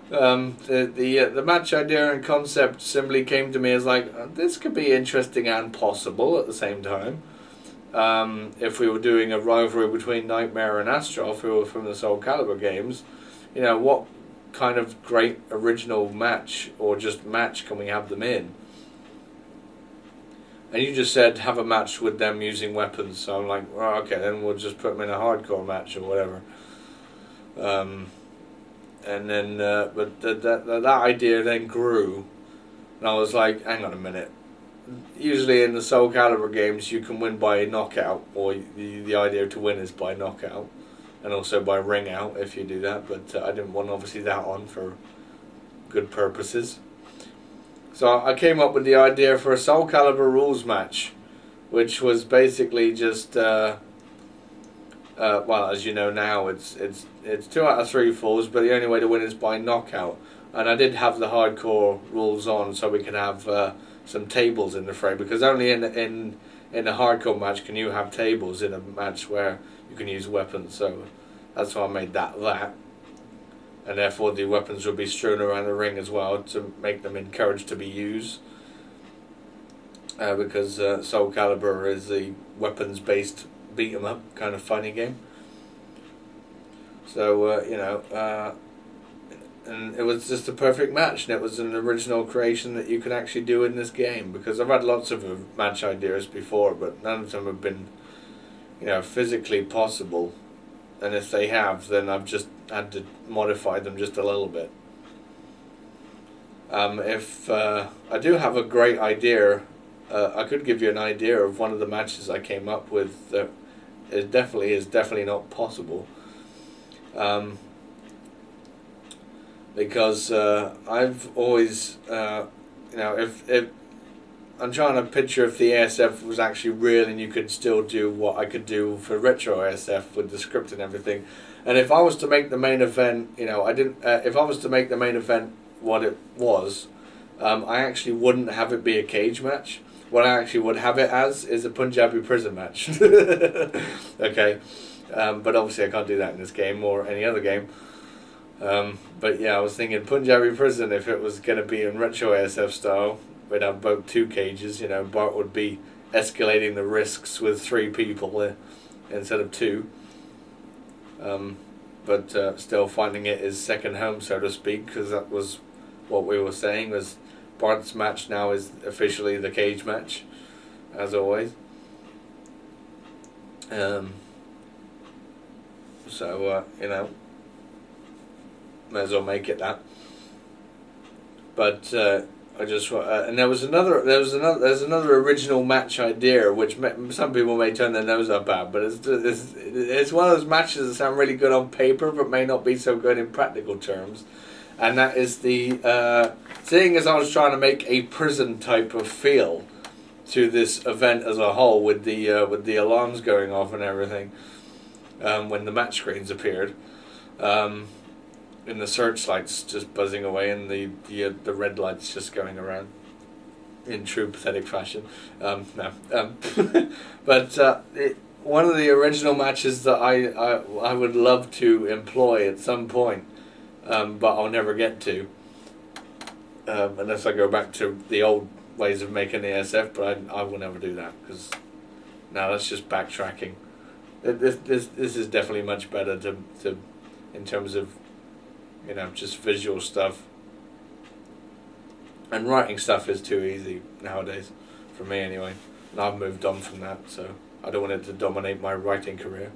The match idea and concept simply came to me as like, this could be interesting and possible at the same time. If we were doing a rivalry between Nightmare and Astrolf, who were from the Soul Calibur games, what kind of great original match or just match can we have them in? And you just said have a match with them using weapons, so I'm like, well, okay, then we'll just put them in a hardcore match or whatever. And then, but that idea then grew, and I was like, hang on a minute. Usually in the Soul Calibur games, you can win by knockout, or the idea to win is by knockout, and also by ring out if you do that. But I didn't want obviously that on for good purposes. So I came up with the idea for a Soul Calibur rules match, which was basically just, well, as you know now, it's 2 out of 3 falls, but the only way to win is by knockout. And I did have the hardcore rules on, so we can have some tables in the fray, because only in a hardcore match can you have tables in a match where you can use weapons. So that's why I made that. And therefore the weapons will be strewn around the ring as well to make them encouraged to be used. Because Soul Calibur is a weapons-based beat-em-up kind of fighting game. So, and it was just a perfect match, and it was an original creation that you could actually do in this game, because I've had lots of match ideas before, but none of them have been, physically possible. And if they have, then I've just had to modify them just a little bit. If I do have a great idea, I could give you an idea of one of the matches I came up with that is definitely not possible. Because I've always, if I'm trying to picture if the ASF was actually real and you could still do what I could do for retro ASF with the script and everything. And if I was to make the main event, if I was to make the main event what it was, I actually wouldn't have it be a cage match. What I actually would have it as is a Punjabi prison match. Okay, but obviously I can't do that in this game or any other game. But yeah, I was thinking Punjabi prison, if it was going to be in retro ASF style, we'd have both 2 cages. Bart would be escalating the risks with 3 people instead of 2. But still finding it his second home, so to speak, because that was what we were saying, was Bart's match now is officially the cage match, as always. So you know, may as well make it that. But I just and there's another original match idea which some people may turn their nose up at, but it's one of those matches that sound really good on paper but may not be so good in practical terms, and that is the seeing as I was trying to make a prison type of feel to this event as a whole with the alarms going off and everything when the match screens appeared. And the searchlights just buzzing away, and the red lights just going around in true pathetic fashion. But one of the original matches that I would love to employ at some point, but I'll never get to, unless I go back to the old ways of making the ASF. But I will never do that, because now that's just backtracking. This is definitely much better to in terms of, you know, just visual stuff. And writing stuff is too easy nowadays, for me anyway. And I've moved on from that, so I don't want it to dominate my writing career.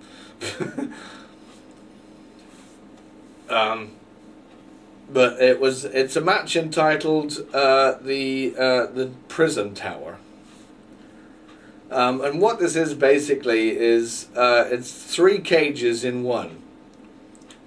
But it's a match entitled the Prison Tower. And what this is basically is it's 3 cages in one.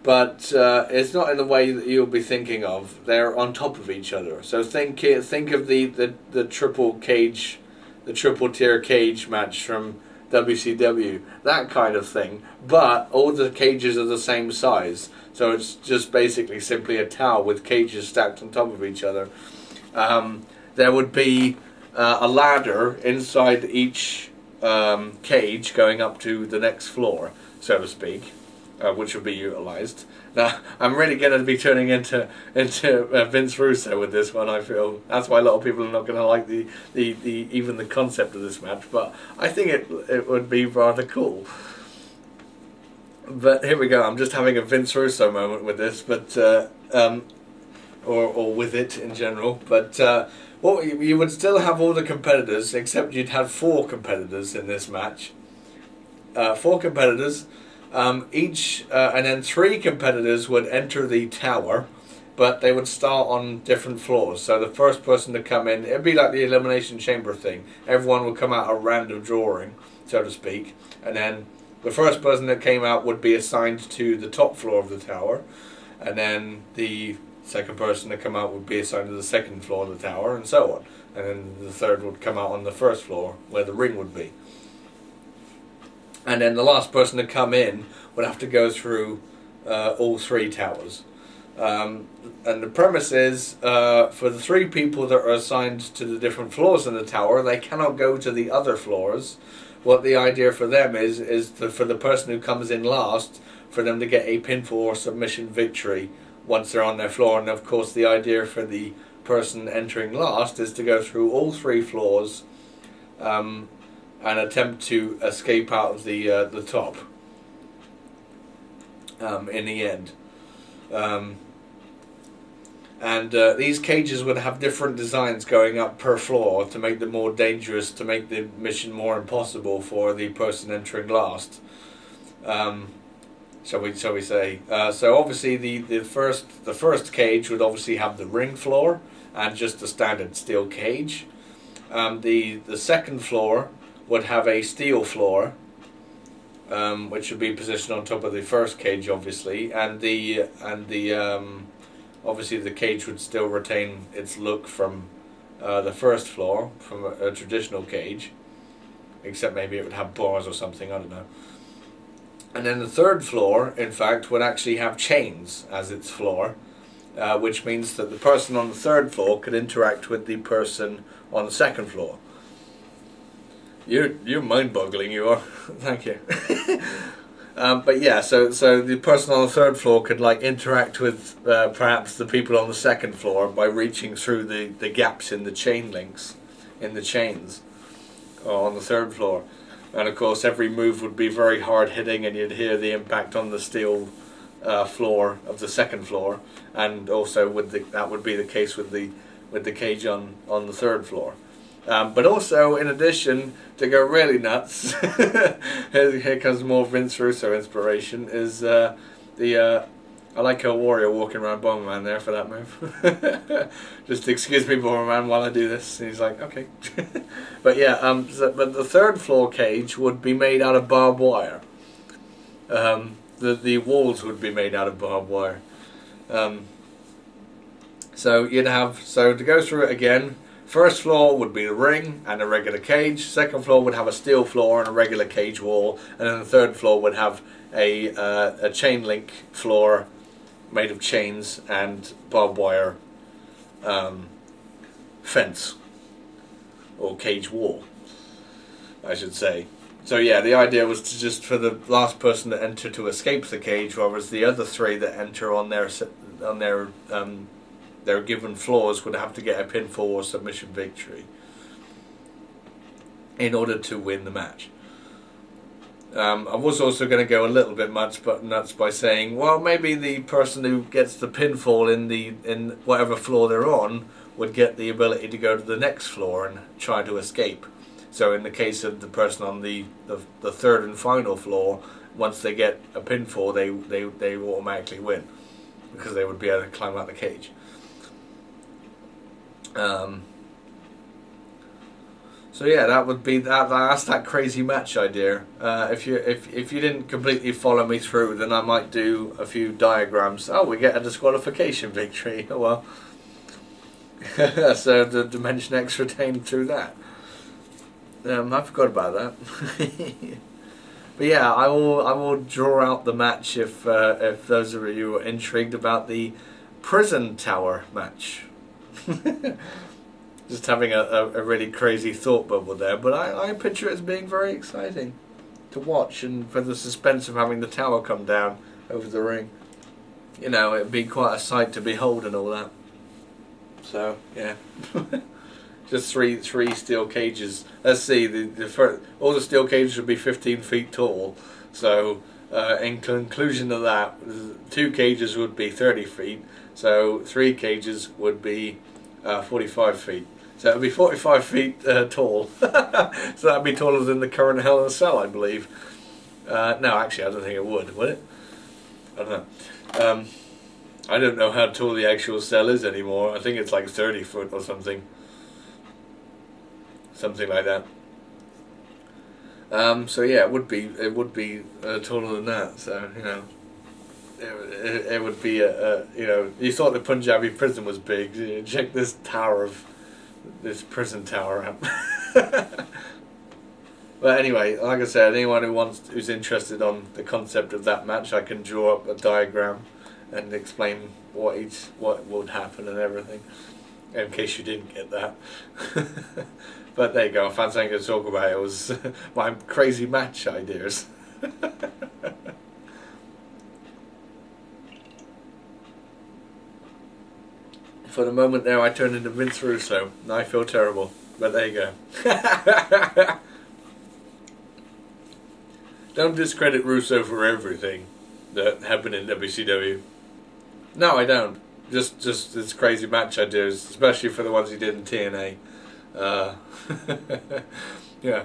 But it's not in the way that you'll be thinking of. They're on top of each other. So think of the triple cage, the triple tier cage match from WCW, that kind of thing. But all the cages are the same size. So it's just basically simply a tower with cages stacked on top of each other. There would be a ladder inside each cage going up to the next floor, so to speak. Which will be utilised. Now, I'm really going to be turning into Vince Russo with this one. I feel that's why a lot of people are not going to like the even the concept of this match. But I think it would be rather cool. But here we go. I'm just having a Vince Russo moment with this, but or with it in general. But what you would still have all the competitors, except you'd have 4 competitors in this match. 4 competitors. Each and then 3 competitors would enter the tower, but they would start on different floors. So the first person to come in, it'd be like the Elimination Chamber thing. Everyone would come out a random drawing, so to speak, and then the first person that came out would be assigned to the top floor of the tower, and then the second person to come out would be assigned to the second floor of the tower, and so on. And then the third would come out on the first floor, where the ring would be. And then the last person to come in would have to go through all 3 towers. And the premise is, for the 3 people that are assigned to the different floors in the tower, they cannot go to the other floors. What the idea for them is for the person who comes in last, for them to get a pinfall or submission victory once they're on their floor. And of course the idea for the person entering last is to go through all 3 floors, and attempt to escape out of the top in the end. And these cages would have different designs going up per floor to make them more dangerous, to make the mission more impossible for the person entering last. Shall we say? So obviously the first cage would obviously have the ring floor and just the standard steel cage. The second floor would have a steel floor, which would be positioned on top of the first cage, obviously, and the obviously the cage would still retain its look from the first floor, from a traditional cage, except maybe it would have bars or something, I don't know. And then the third floor, in fact, would actually have chains as its floor, which means that the person on the third floor could interact with the person on the second floor. You're mind-boggling, you are. Thank you. But yeah, so the person on the third floor could like interact with perhaps the people on the second floor by reaching through the gaps in the chain links, in the chains, on the third floor. And of course every move would be very hard hitting, and you'd hear the impact on the steel floor of the second floor. And also that would be the case with the with the cage on the third floor. But also, in addition, to go really nuts, here comes more Vince Russo inspiration, is I like a warrior walking around Bomberman there for that move. Just excuse me, Bomberman, while I do this. And he's like, okay. But yeah, but the third floor cage would be made out of barbed wire. The walls would be made out of barbed wire. So you'd have, so to go through it again, first floor would be the ring and a regular cage. Second floor would have a steel floor and a regular cage wall, and then the third floor would have a chain link floor made of chains and barbed wire fence or cage wall, I should say. So yeah, the idea was to just for the last person to enter to escape the cage, whereas the other three that enter on their given floors would have to get a pinfall or submission victory in order to win the match. I was also going to go a little bit nuts by saying, well, maybe the person who gets the pinfall in whatever floor they're on would get the ability to go to the next floor and try to escape. So in the case of the person on the third and final floor, once they get a pinfall, they automatically win because they would be able to climb out the cage. So yeah, that would be that's that crazy match idea. If you didn't completely follow me through, then I might do a few diagrams. Oh, we get a disqualification victory. Oh well. So the Dimension X retained through that. I forgot about that. But yeah, I will draw out the match if those of you are intrigued about the prison tower match. Just having a really crazy thought bubble there, but I picture it as being very exciting to watch, and for the suspense of having the tower come down over the ring. You know, it'd be quite a sight to behold and all that. So yeah. Just three steel cages. Let's see, all the steel cages would be 15 feet tall. So in conclusion of that, 2 cages would be 30 feet. So 3 cages would be 45 feet. So it would be 45 feet tall. So that would be taller than the current Hell in a Cell, I believe. No, actually, I don't think it would it? I don't know. I don't know how tall the actual cell is anymore. I think it's like 30 foot or something. Something like that. So yeah, it would be taller than that. So you know, it would be you know, you thought the Punjabi prison was big. Check this prison tower out. But anyway, like I said, anyone who's interested on the concept of that match, I can draw up a diagram and explain what would happen and everything. In case you didn't get that. But there you go, I found something to talk about. It was my crazy match ideas. For the moment there, I turned into Vince Russo, and I feel terrible. But there you go. Don't discredit Russo for everything that happened in WCW. No, I don't. Just this crazy match ideas, especially for the ones he did in TNA. Yeah,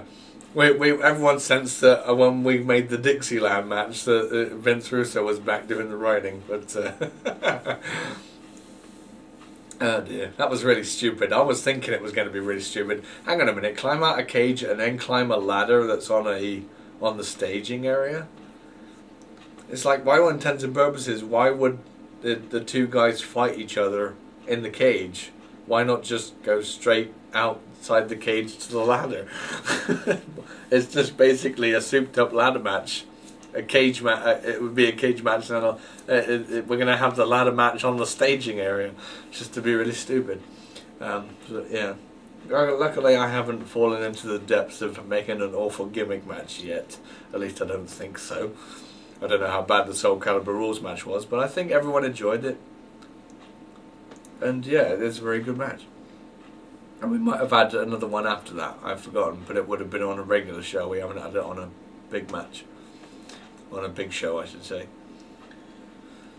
everyone sensed that when we made the Dixieland match that Vince Russo was back doing the writing, but oh dear, that was really stupid. I was thinking it was going to be really stupid. Hang on a minute, climb out a cage and then climb a ladder that's on the staging area. It's like, by all intents and purposes, why would the two guys fight each other in the cage? Why not just go straight outside the cage to the ladder? It's just basically a souped up ladder match. A cage match. It would be a cage match, and we're going to have the ladder match on the staging area, just to be really stupid. So, yeah. Luckily, I haven't fallen into the depths of making an awful gimmick match yet. At least I don't think so. I don't know how bad the Soul Calibur Rules match was, but I think everyone enjoyed it. And yeah, it's a very good match. And we might have had another one after that, I've forgotten, but it would have been on a regular show. We haven't had it on a big match. On a big show, I should say.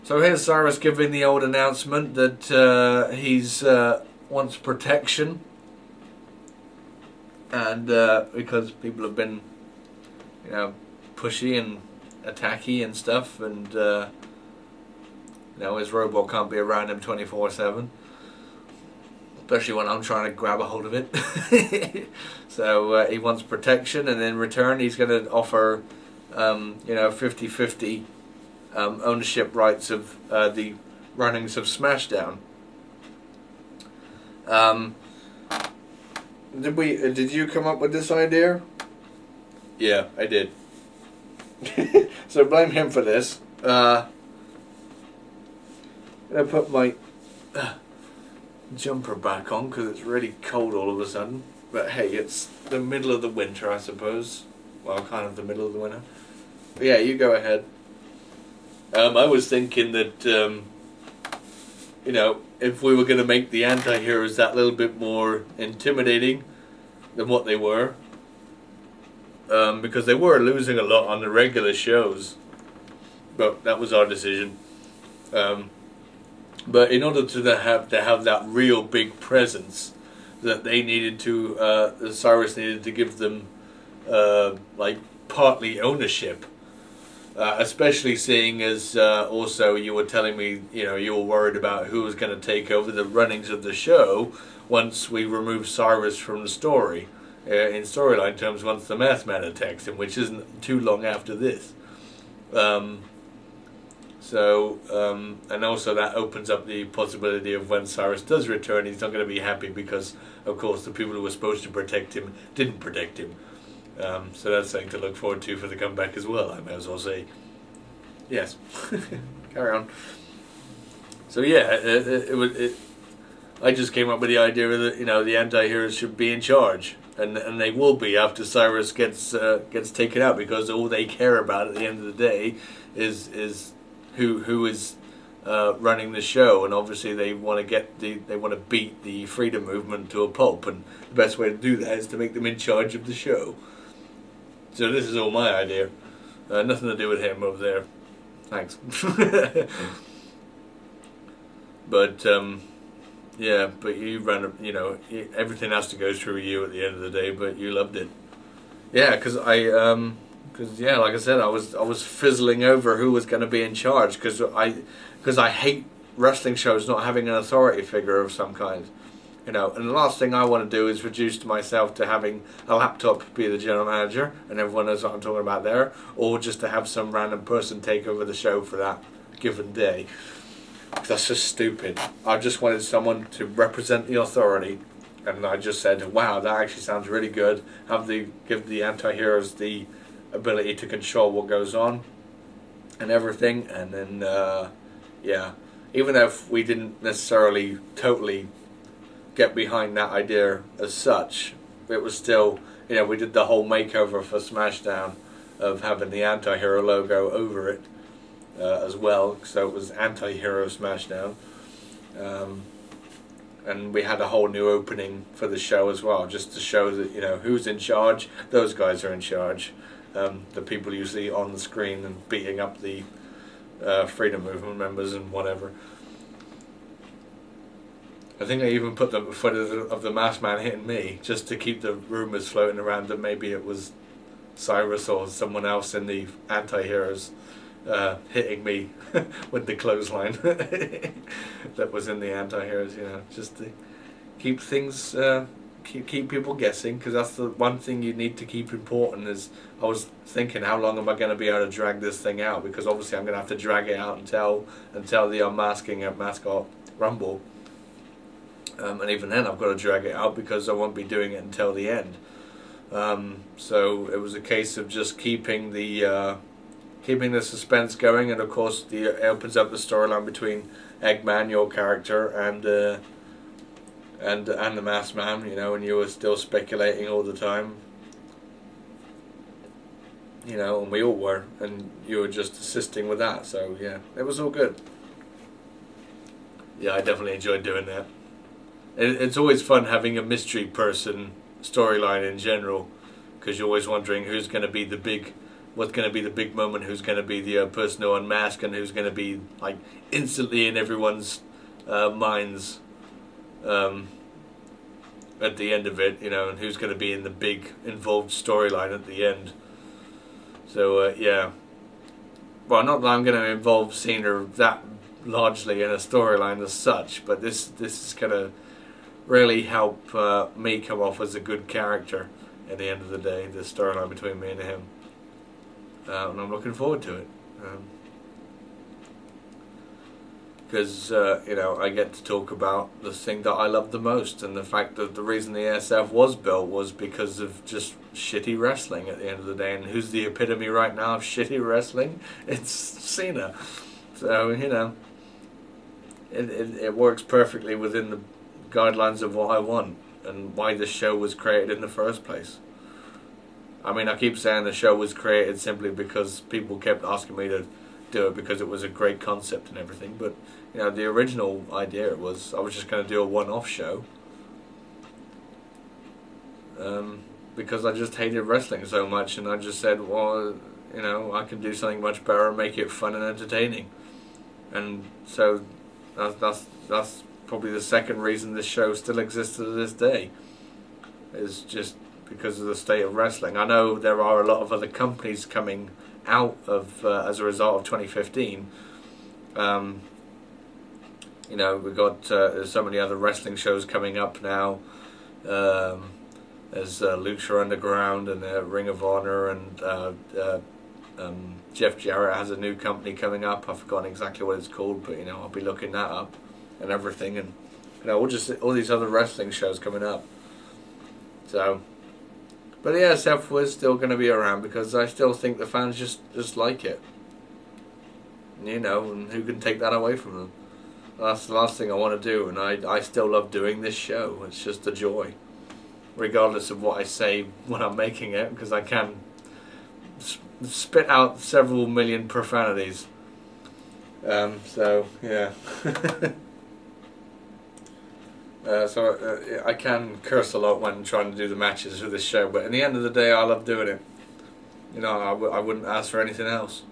So here's Cyrus giving the old announcement that he's wants protection, and because people have been, you know, pushy and attacky and stuff, and you know, his robot can't be around him 24/7, especially when I'm trying to grab a hold of it. So he wants protection, and in return he's going to offer you know, 50/50 ownership rights of the runnings of Smashdown. Did you come up with this idea? Yeah, I did. So blame him for this. I'm gonna put my jumper back on because it's really cold all of a sudden. But hey, it's the middle of the winter, I suppose. Well, kind of the middle of the winter. But yeah, you go ahead. I was thinking that you know, if we were going to make the anti-heroes that little bit more intimidating than what they were, because they were losing a lot on the regular shows, but that was our decision. But in order to have that real big presence, that they needed to, Cyrus needed to give them like partly ownership. Especially seeing as also you were telling me, you know, you were worried about who was going to take over the runnings of the show once we remove Cyrus from the story, in storyline terms, once the Masked Man attacks him, which isn't too long after this. And also that opens up the possibility of when Cyrus does return, he's not going to be happy because, of course, the people who were supposed to protect him didn't protect him. So that's something to look forward to for the comeback as well, I may as well say. Yes. Carry on. So yeah, I just came up with the idea that, you know, the anti-heroes should be in charge, and they will be after Cyrus gets taken out, because all they care about at the end of the day is who is running the show, and obviously they want to beat the freedom movement to a pulp, and the best way to do that is to make them in charge of the show. So this is all my idea. Nothing to do with him over there. Thanks. But yeah, but you ran, you know, everything has to go through you at the end of the day. But you loved it. Yeah, because yeah, like I said, I was fizzling over who was going to be in charge, because I hate wrestling shows not having an authority figure of some kind. You know, and the last thing I want to do is reduce myself to having a laptop be the general manager, and everyone knows what I'm talking about there, or just to have some random person take over the show for that given day. That's just stupid. I just wanted someone to represent the authority, and I just said, wow, that actually sounds really good. Give the anti-heroes the ability to control what goes on and everything, and then yeah, even if we didn't necessarily totally get behind that idea as such, it was still, you know, we did the whole makeover for Smashdown of having the anti-hero logo over it as well, so it was anti-hero Smashdown, and we had a whole new opening for the show as well, just to show that, you know, who's in charge. Those guys are in charge. The people usually on the screen and beating up the freedom movement members and whatever. I think I even put the footage of the Masked Man hitting me, just to keep the rumours floating around that maybe it was Cyrus or someone else in the anti-heroes hitting me with the clothesline that was in the anti-heroes, you know, just to keep things, keep people guessing, because that's the one thing you need to keep important. Is I was thinking, how long am I going to be able to drag this thing out, because obviously I'm going to have to drag it out until the unmasking at Mascot Rumble. And even then I've got to drag it out because I won't be doing it until the end. So it was a case of just keeping the suspense going, and of course it opens up the storyline between Eggman, your character, and the Masked Man, you know, and you were still speculating all the time, you know, and we all were, and you were just assisting with that. So yeah, it was all good. Yeah, I definitely enjoyed doing that. It's always fun having a mystery person storyline in general, because you're always wondering who's going to be what's going to be the big moment, who's going to be the person who unmasked, and who's going to be like instantly in everyone's minds. at the end of it, you know, and who's going to be in the big involved storyline at the end. So yeah, well, not that I'm going to involve Cena that largely in a storyline as such, but this is going to really help me come off as a good character at the end of the day, the storyline between me and him. And I'm looking forward to it. Because, you know, I get to talk about the thing that I love the most, and the fact that the reason the ASF was built was because of just shitty wrestling at the end of the day. And who's the epitome right now of shitty wrestling? It's Cena. So, you know, it works perfectly within the guidelines of what I want and why the show was created in the first place. I mean, I keep saying the show was created simply because people kept asking me to do it because it was a great concept and everything, but you know, the original idea was I was just going to do a one-off show because I just hated wrestling so much, and I just said, well, you know, I can do something much better and make it fun and entertaining. And so that's probably the second reason this show still exists to this day, is just because of the state of wrestling. I know there are a lot of other companies coming out of as a result of 2015. You know, we've got there's so many other wrestling shows coming up now. There's Lucha Underground and Ring of Honor, and Jeff Jarrett has a new company coming up. I've forgotten exactly what it's called, but you know, I'll be looking that up and everything, and you know, all these other wrestling shows coming up. So, but the ASF was still going to be around because I still think the fans just like it. You know, and who can take that away from them? That's the last thing I want to do, and I still love doing this show. It's just a joy, regardless of what I say when I'm making it, because I can spit out several million profanities. So, yeah. So I can curse a lot when trying to do the matches for this show, but at the end of the day, I love doing it. You know, I wouldn't ask for anything else.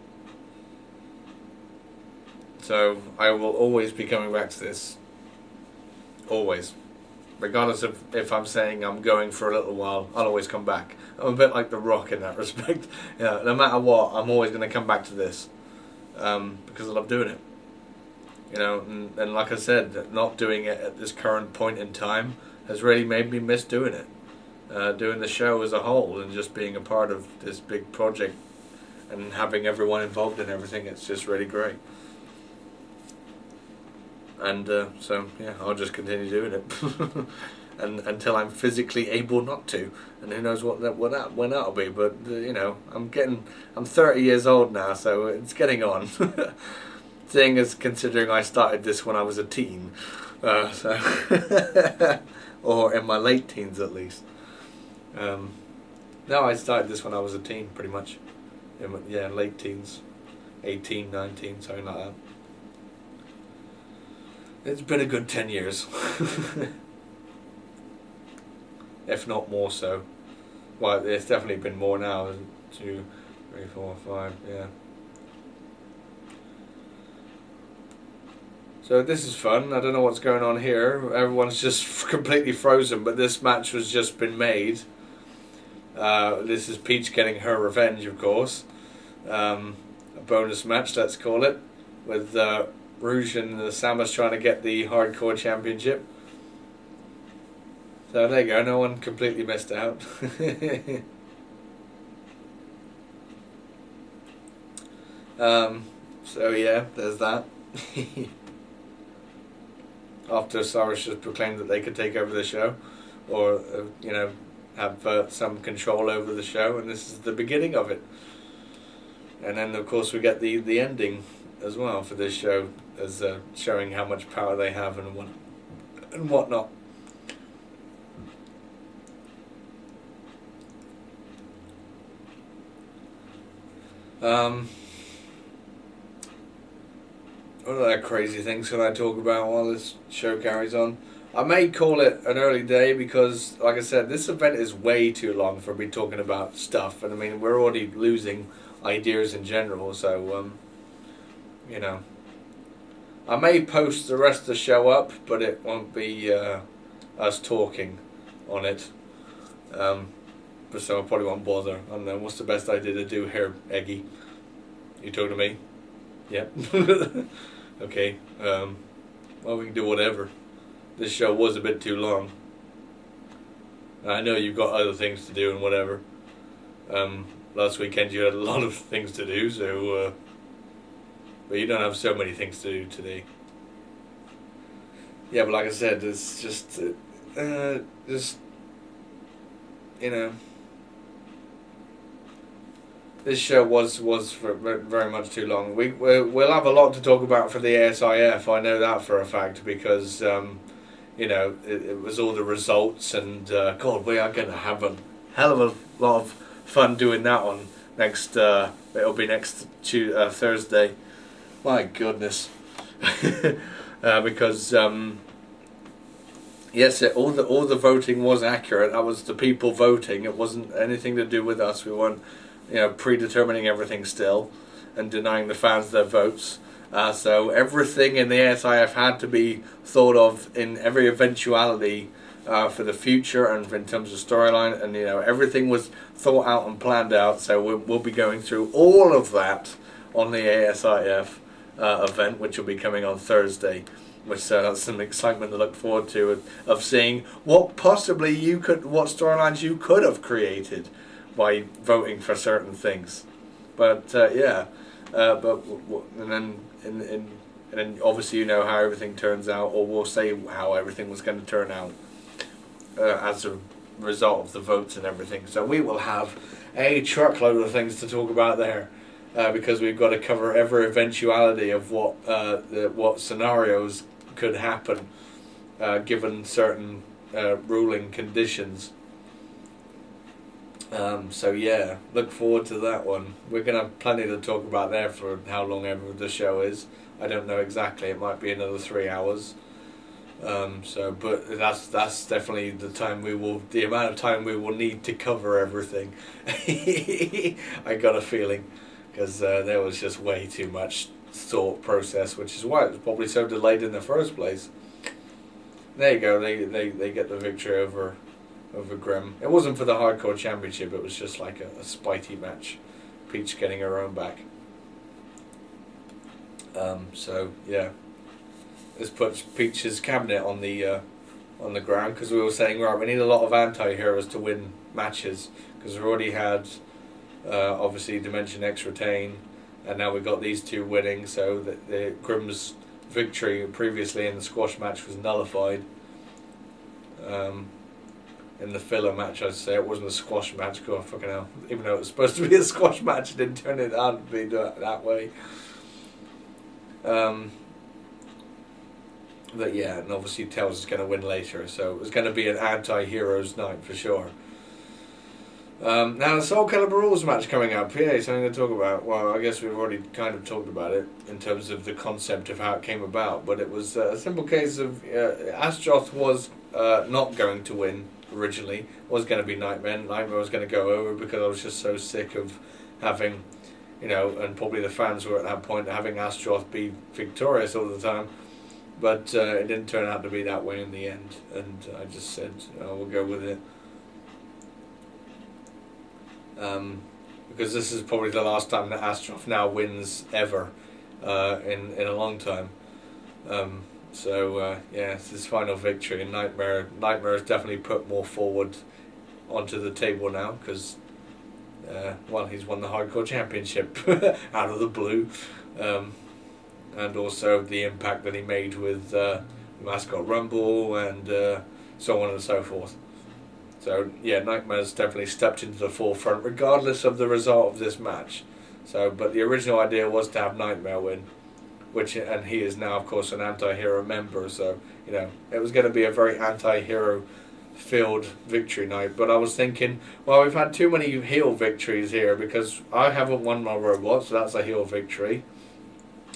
So I will always be coming back to this. Always. Regardless of if I'm saying I'm going for a little while, I'll always come back. I'm a bit like The Rock in that respect. Yeah, no matter what, I'm always going to come back to this. Because I love doing it. You know, and like I said, not doing it at this current point in time has really made me miss doing it. Doing the show as a whole and just being a part of this big project and having everyone involved in everything, it's just really great. And so, yeah, I'll just continue doing it and until I'm physically able not to. And who knows when that'll be. But, you know, I'm 30 years old now, so it's getting on. Seeing as considering I started this when I was a teen, so or in my late teens at least. No, I started this when I was a teen, pretty much. Yeah, late teens, 18, 19, something like that. It's been a good 10 years, if not more so. Well, it's definitely been more now. 2, 3, 4, 5, yeah. So this is fun. I don't know what's going on here. Everyone's just completely frozen, but this match has just been made. This is Peach getting her revenge, of course. A bonus match, let's call it, with Rouge and Samus trying to get the Hardcore Championship. So there you go, no one completely missed out. So yeah, there's that. After Cyrus just proclaimed that they could take over the show, or you know, have some control over the show, and this is the beginning of it. And then of course we get the ending as well for this show, as showing how much power they have and whatnot. What other crazy things can I talk about while this show carries on? I may call it an early day because, like I said, this event is way too long for me talking about stuff, and I mean, we're already losing ideas in general, so you know, I may post the rest of the show up, but it won't be us talking. on it. But so I probably won't bother. I don't know, what's the best idea to do here, Eggy? You talking to me? Yep. Okay. Well, we can do whatever. This show was a bit too long. I know you've got other things to do and whatever. Last weekend you had a lot of things to do, so but you don't have so many things to do today. Yeah, but like I said, it's just you know, this show was very much too long. We'll have a lot to talk about for the ASIF. I know that for a fact because you know, it was all the results, and God, we are going to have a hell of a lot of fun doing that on next. It'll be next Thursday. My goodness, because yes, all the voting was accurate. That was the people voting. It wasn't anything to do with us. We weren't, you know, predetermining everything still, and denying the fans their votes. So everything in the ASIF had to be thought of in every eventuality for the future, and in terms of storyline, and you know, everything was thought out and planned out. So we'll be going through all of that on the ASIF event, which will be coming on Thursday. Which that's some excitement to look forward to, of seeing what storylines you could have created by voting for certain things. But yeah, and then obviously you know how everything turns out, or we'll say how everything was going to turn out as a result of the votes and everything. So we will have a truckload of things to talk about there, because we've got to cover every eventuality of what scenarios could happen given certain ruling conditions. So yeah, look forward to that one. We're going to have plenty to talk about there for how long ever the show is. I don't know exactly. It might be another 3 hours. But that's definitely the amount of time we will need to cover everything. I got a feeling, because there was just way too much thought process, which is why it was probably so delayed in the first place. There you go. They get the victory over Grimm. It wasn't for the Hardcore Championship. It was just like a spitey match. Peach getting her own back. So yeah, this puts Peach's cabinet on the ground, because we were saying, right, we need a lot of anti-heroes to win matches, because we already had obviously Dimension X retain, and now we've got these two winning, so the Grimm's victory previously in the squash match was nullified. In the filler match, I'd say it wasn't a squash match. God, fucking hell! Even though it was supposed to be a squash match, it didn't turn it out to be that way. But yeah, and obviously Tails is going to win later, so it was going to be an anti-heroes night for sure. Now the Soul Calibur Rules match coming up. Yeah, something to talk about. Well, I guess we've already kind of talked about it in terms of the concept of how it came about, but it was a simple case of Astroth was not going to win originally. It was going to be Nightmare. Nightmare was going to go over, because I was just so sick of having, you know, and probably the fans were at that point, having Astroth be victorious all the time. But it didn't turn out to be that way in the end, and I just said, we'll go with it. Because this is probably the last time that Astroth now wins ever in a long time. So yeah, it's his final victory, and Nightmare has definitely put more forward onto the table now, because well, he's won the Hardcore Championship out of the blue, and also the impact that he made with the Mascot Rumble and so on and so forth. So yeah, Nightmare's definitely stepped into the forefront, regardless of the result of this match. So, but the original idea was to have Nightmare win, and he is now, of course, an anti-hero member. So you know, it was going to be a very anti-hero filled victory night. But I was thinking, well, we've had too many heel victories here, because I haven't won my robot, so that's a heel victory.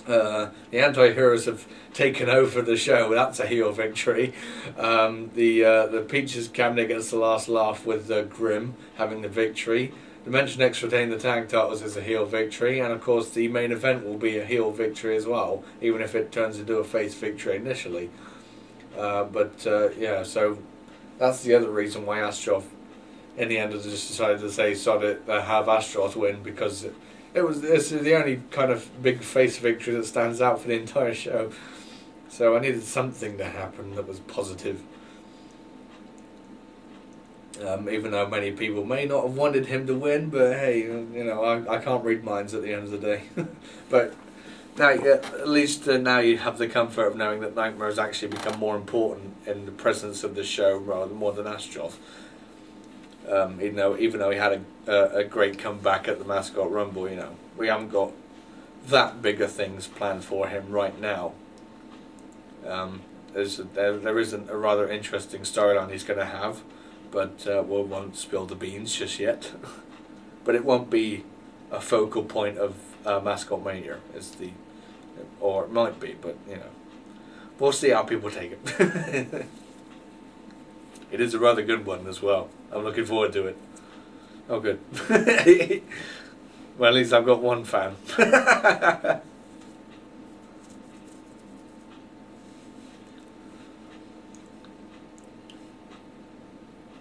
The anti-heroes have taken over the show. That's a heel victory. The Peaches cabinet gets the last laugh with Grimm having the victory. Dimension X retain the tag titles as a heel victory, and of course the main event will be a heel victory as well, even if it turns into a face victory initially. Yeah, so That's the other reason why Astroth, in the end, I just decided to say sod it, have Astroth win, because it's the only kind of big face victory that stands out for the entire show. So I needed something to happen that was positive. Even though many people may not have wanted him to win, but hey, you know, I can't read minds at the end of the day. But now, at least now you have the comfort of knowing that Nightmare has actually become more important in the presence of the show rather more than Astroth. Even though he had a great comeback at the Mascot Rumble, you know, we haven't got that bigger things planned for him right now. There isn't a rather interesting storyline he's going to have, but we won't spill the beans just yet. But it won't be a focal point of Mascot Mania, or it might be, but you know, we'll see how people take it. It is a rather good one as well. I'm looking forward to it. Oh, good. Well, at least I've got one fan.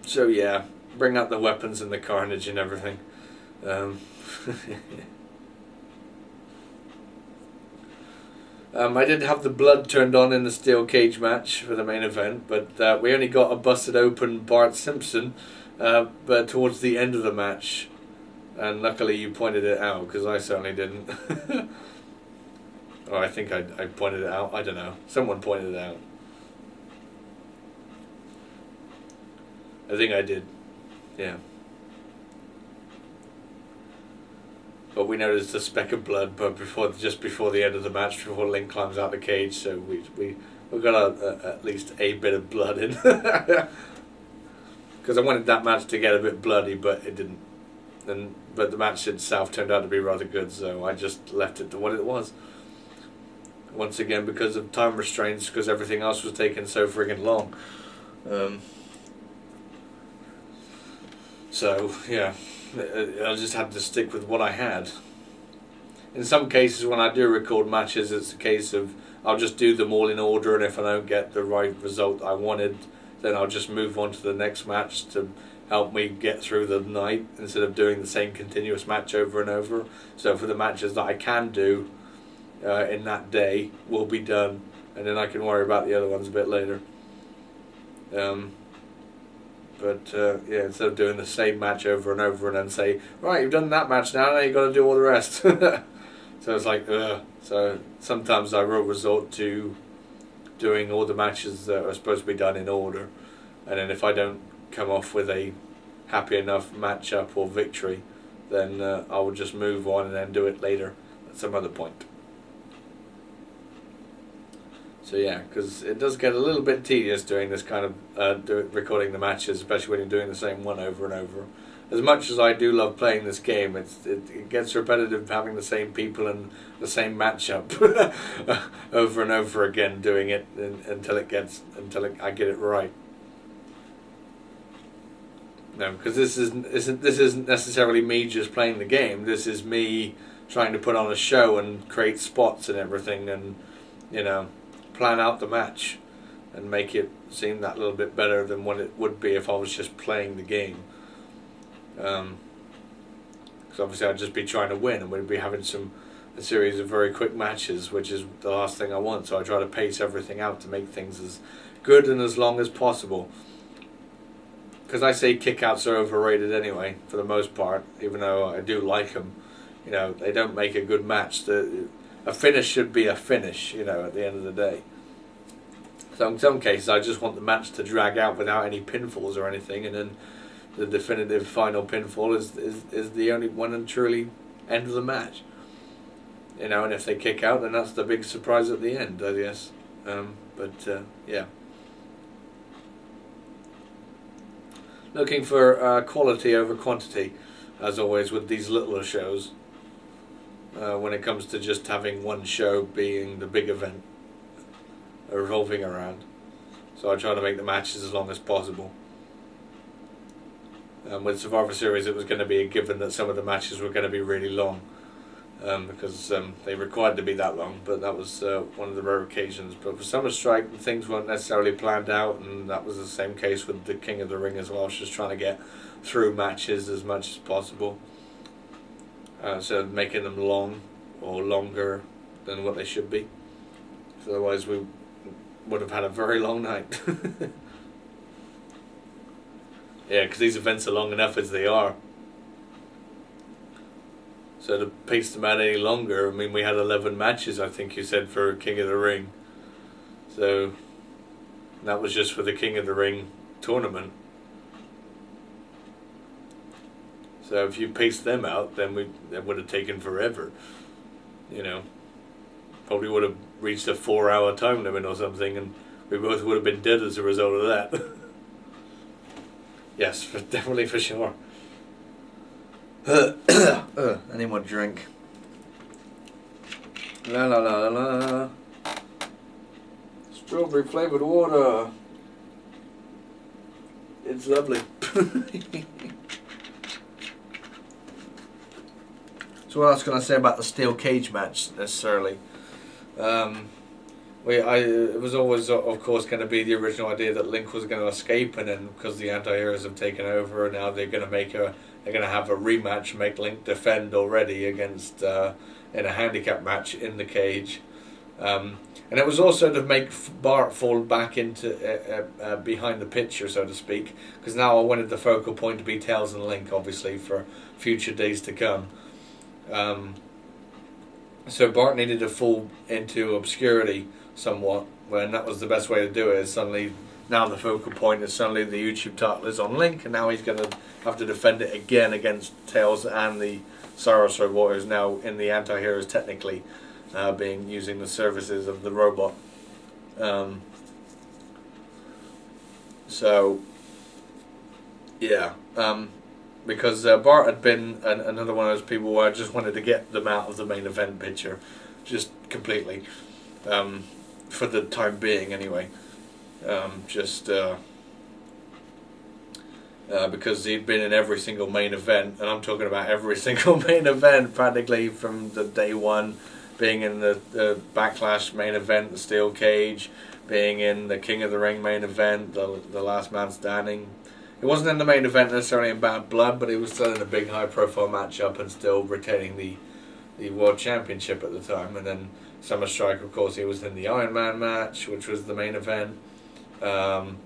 So yeah, bring out the weapons and the carnage and everything. I did have the blood turned on in the steel cage match for the main event, but we only got a busted open Bart Simpson but towards the end of the match. And luckily you pointed it out, because I certainly didn't. Or I think I pointed it out, I don't know. Someone pointed it out. I think I did, yeah. But we noticed a speck of blood, but just before the end of the match, before Link climbs out the cage, so we got at least a bit of blood in. Because I wanted that match to get a bit bloody, but it didn't. But the match itself turned out to be rather good, so I just left it to what it was. Once again, because of time restraints, because everything else was taking so friggin' long. So yeah, I just had to stick with what I had. In some cases, when I do record matches, it's a case of I'll just do them all in order, and if I don't get the right result I wanted, then I'll just move on to the next match to help me get through the night, instead of doing the same continuous match over and over. So for the matches that I can do in that day, will be done, and then I can worry about the other ones a bit later. Yeah, instead of doing the same match over and over and then say, right, you've done that match now you've got to do all the rest. So it's like, so sometimes I will resort to doing all the matches that are supposed to be done in order, and then if I don't come off with a happy enough match-up or victory, then I will just move on and then do it later at some other point. So yeah, because it does get a little bit tedious doing this kind of recording the matches, especially when you're doing the same one over and over. As much as I do love playing this game, it gets repetitive having the same people and the same matchup over and over again, doing it until I get it right. No, because this isn't necessarily me just playing the game. This is me trying to put on a show and create spots and everything, and you know, plan out the match and make it seem that little bit better than what it would be if I was just playing the game. Because obviously I'd just be trying to win, and we'd be having a series of very quick matches, which is the last thing I want. So I try to pace everything out to make things as good and as long as possible. Because I say kickouts are overrated anyway, for the most part, even though I do like them. You know, they don't make a good match. A finish should be a finish, you know, at the end of the day. So in some cases I just want the match to drag out without any pinfalls or anything, and then the definitive final pinfall is the only one and truly end of the match. You know, and if they kick out, then that's the big surprise at the end, I guess. Yeah. Looking for quality over quantity, as always with these littler shows. When it comes to just having one show being the big event revolving around. So I try to make the matches as long as possible. With Survivor Series, it was going to be a given that some of the matches were going to be really long. because they required to be that long, but that was one of the rare occasions. But for Summer Strike, things weren't necessarily planned out, and that was the same case with the King of the Ring as well. Just trying to get through matches as much as possible, so making them long or longer than what they should be. So otherwise, we would have had a very long night. Yeah, because these events are long enough as they are. So to pace them out any longer, I mean, we had 11 matches, I think you said, for King of the Ring. So that was just for the King of the Ring tournament. So if you paced them out, then that would have taken forever. You know, probably would have reached a 4-hour time limit or something, and we both would have been dead as a result of that. Yes, definitely for sure. I need more drink. La la la la. Strawberry flavoured water. It's lovely. So what else can I say about the steel cage match necessarily? It was always, of course, going to be the original idea that Link was going to escape, and then because the anti-heroes have taken over, now they're going to have a rematch, make Link defend already against in a handicap match in the cage, and it was also to make Bart fall back into behind the picture, so to speak, because now I wanted the focal point to be Tails and Link, obviously, for future days to come. So Bart needed to fall into obscurity somewhat, when that was the best way to do it. Is suddenly now the focal point is suddenly the YouTube title is on Link, and now he's going to have to defend it again against Tails and the Sarasor Warriors, now in the anti-heroes technically, being using the services of the robot. So yeah, because Bart had been another one of those people where I just wanted to get them out of the main event picture, just completely, for the time being anyway. Because he'd been in every single main event, and I'm talking about every single main event practically from the day one, being in the Backlash main event, the Steel Cage, being in the King of the Ring main event, the Last Man Standing. He wasn't in the main event necessarily in Bad Blood, but he was still in a big high-profile matchup and still retaining the World Championship at the time. And then Summer Strike, of course, he was in the Iron Man match, which was the main event. And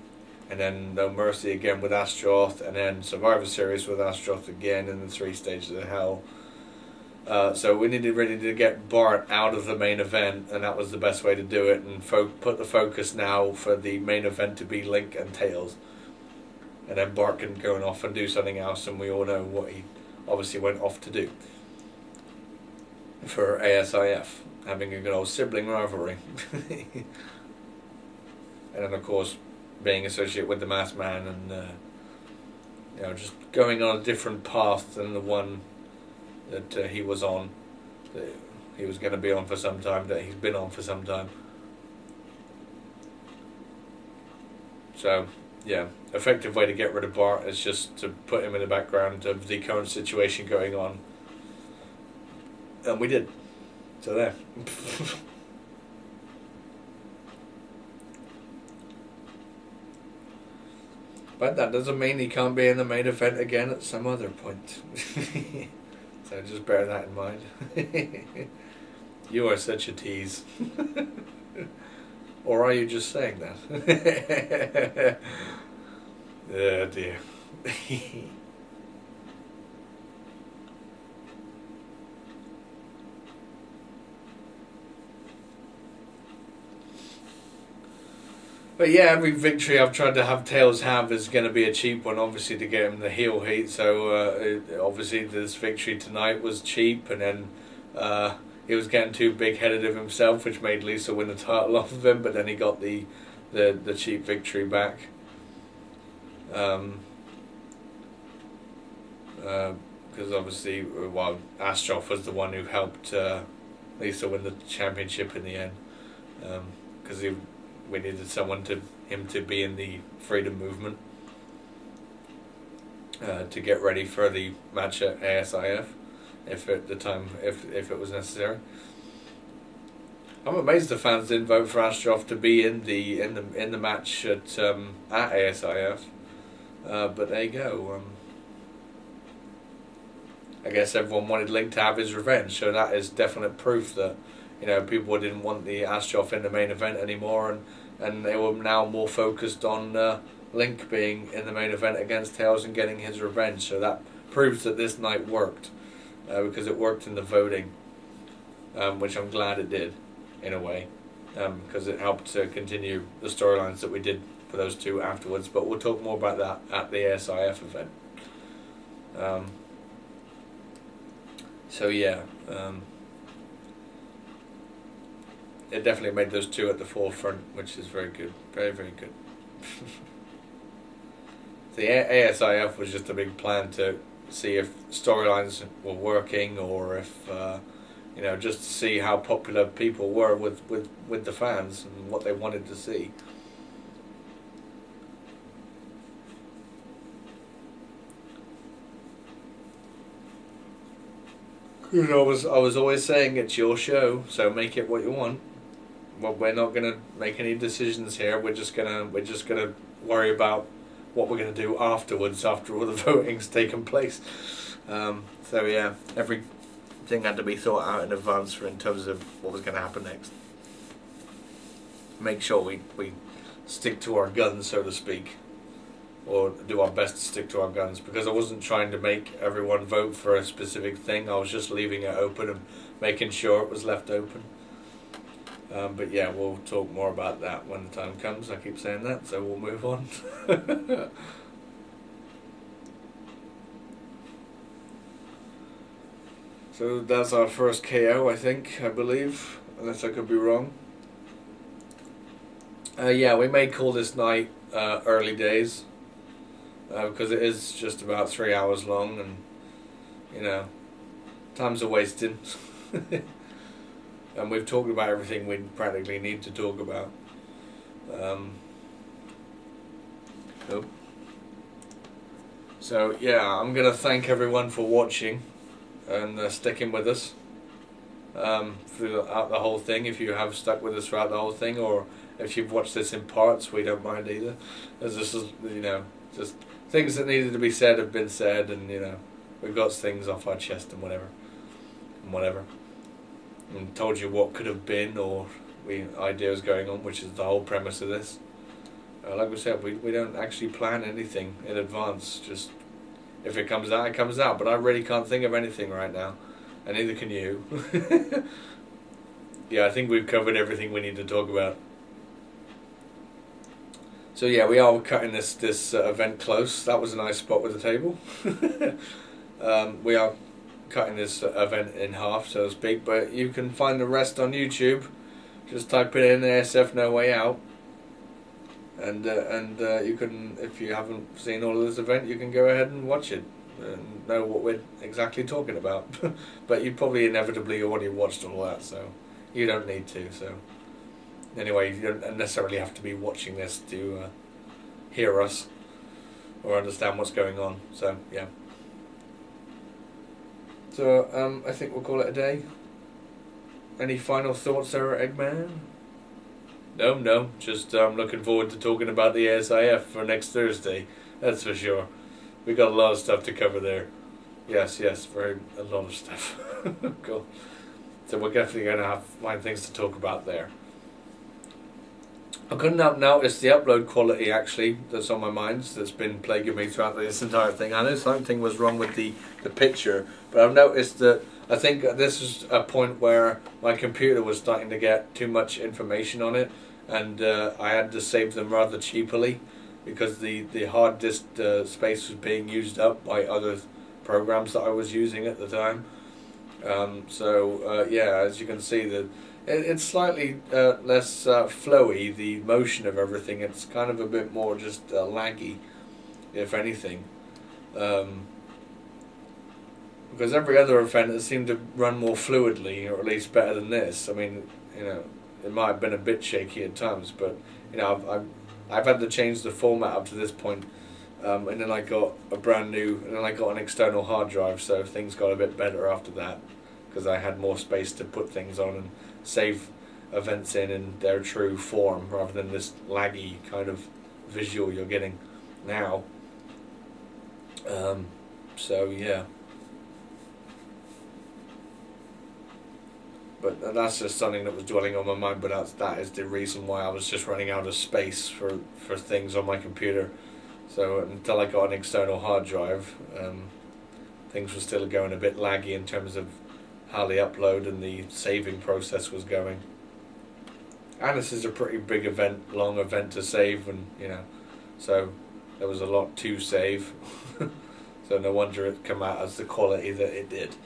then No Mercy again with Astroth, and then Survivor Series with Astroth again in the 3 Stages of Hell. So we needed really to get Bart out of the main event, and that was the best way to do it, and put the focus now for the main event to be Link and Tails. And then Bart can go off and do something else, and we all know what he obviously went off to do for ASIF, having a good old sibling rivalry. And then, of course, being associated with the Masked Man, and just going on a different path than the one that he was on, that he was going to be on for some time, that he's been on for some time. So yeah, effective way to get rid of Bart is just to put him in the background of the current situation going on, and we did. So there. But that doesn't mean he can't be in the main event again at some other point. So just bear that in mind. You are such a tease. Or are you just saying that? Oh dear. But yeah, every victory I've tried to have Tails have is going to be a cheap one, obviously, to get him the heel heat. So obviously this victory tonight was cheap, and then he was getting too big-headed of himself, which made Lisa win the title off of him. But then he got the cheap victory back. Because obviously, Astroth was the one who helped Lisa win the championship in the end. Because we needed him to be in the freedom movement to get ready for the match at ASIF. if it was necessary. I'm amazed the fans didn't vote for Astroff to be in the match at ASIF, but there you go. I guess everyone wanted Link to have his revenge, so that is definite proof that people didn't want the Astroff in the main event anymore, and they were now more focused on Link being in the main event against Tails and getting his revenge. So that proves that this night worked, because it worked in the voting, which I'm glad it did, in a way, because it helped to continue the storylines that we did for those two afterwards. But we'll talk more about that at the ASIF event. So yeah, it definitely made those two at the forefront, which is very good, very, very good. The ASIF was just a big plan to see if storylines were working, or if just to see how popular people were with the fans and what they wanted to see. I was always saying it's your show, so make it what you want. Well, we're not gonna make any decisions here. We're just gonna worry about what we're gonna do afterwards, after all the voting's taken place. So yeah, everything had to be thought out in advance in terms of what was gonna happen next. Make sure we stick to our guns, so to speak, or do our best to stick to our guns, because I wasn't trying to make everyone vote for a specific thing. I was just leaving it open and making sure it was left open. But yeah, we'll talk more about that when the time comes. I keep saying that, so we'll move on. So that's our first KO, I believe, unless I could be wrong. Yeah, we may call this night early days, because it is just about 3 hours long, and time's a wasting. And we've talked about everything we practically need to talk about. So yeah, I'm gonna thank everyone for watching and sticking with us throughout the whole thing. If you have stuck with us throughout the whole thing, or if you've watched this in parts, we don't mind either. As this is, just things that needed to be said have been said, and we've got things off our chest and whatever, and told you what could have been, or ideas going on, which is the whole premise of this. Like we said, we don't actually plan anything in advance. Just if it comes out, it comes out. But I really can't think of anything right now, and neither can you. Yeah, I think we've covered everything we need to talk about. So yeah, we are cutting this event close. That was a nice spot with the table. We are cutting this event in half, so to speak, but you can find the rest on YouTube. Just type it in ASF No Way Out, and you can, if you haven't seen all of this event, you can go ahead and watch it and know what we're exactly talking about. But you probably inevitably already watched all that, so you don't need to. So anyway, you don't necessarily have to be watching this to hear us or understand what's going on. So yeah. So I think we'll call it a day. Any final thoughts there, Eggman? No, just looking forward to talking about the ASIF for next Thursday. That's for sure. We got a lot of stuff to cover there. Yes, a lot of stuff. Cool. So we're definitely going to find things to talk about there. I couldn't help notice the upload quality, actually, that's on my mind, that's been plaguing me throughout this entire thing. I know something was wrong with the picture, but I've noticed that I think this is a point where my computer was starting to get too much information on it, and I had to save them rather cheaply, because the hard disk space was being used up by other programs that I was using at the time. Yeah, as you can see, it's slightly less flowy, the motion of everything. It's kind of a bit more just laggy, if anything. Because every other event has seemed to run more fluidly, or at least better than this. I mean, it might have been a bit shaky at times, but I've had to change the format up to this point and then I got a brand new, and then I got an external hard drive, so things got a bit better after that, because I had more space to put things on and save events in their true form, rather than this laggy kind of visual you're getting now. So yeah. But that's just something that was dwelling on my mind, but that is the reason why I was just running out of space for things on my computer. So until I got an external hard drive, things were still going a bit laggy in terms of how the upload and the saving process was going. And this is a pretty big event, long event to save, and so there was a lot to save. So no wonder it came out as the quality that it did.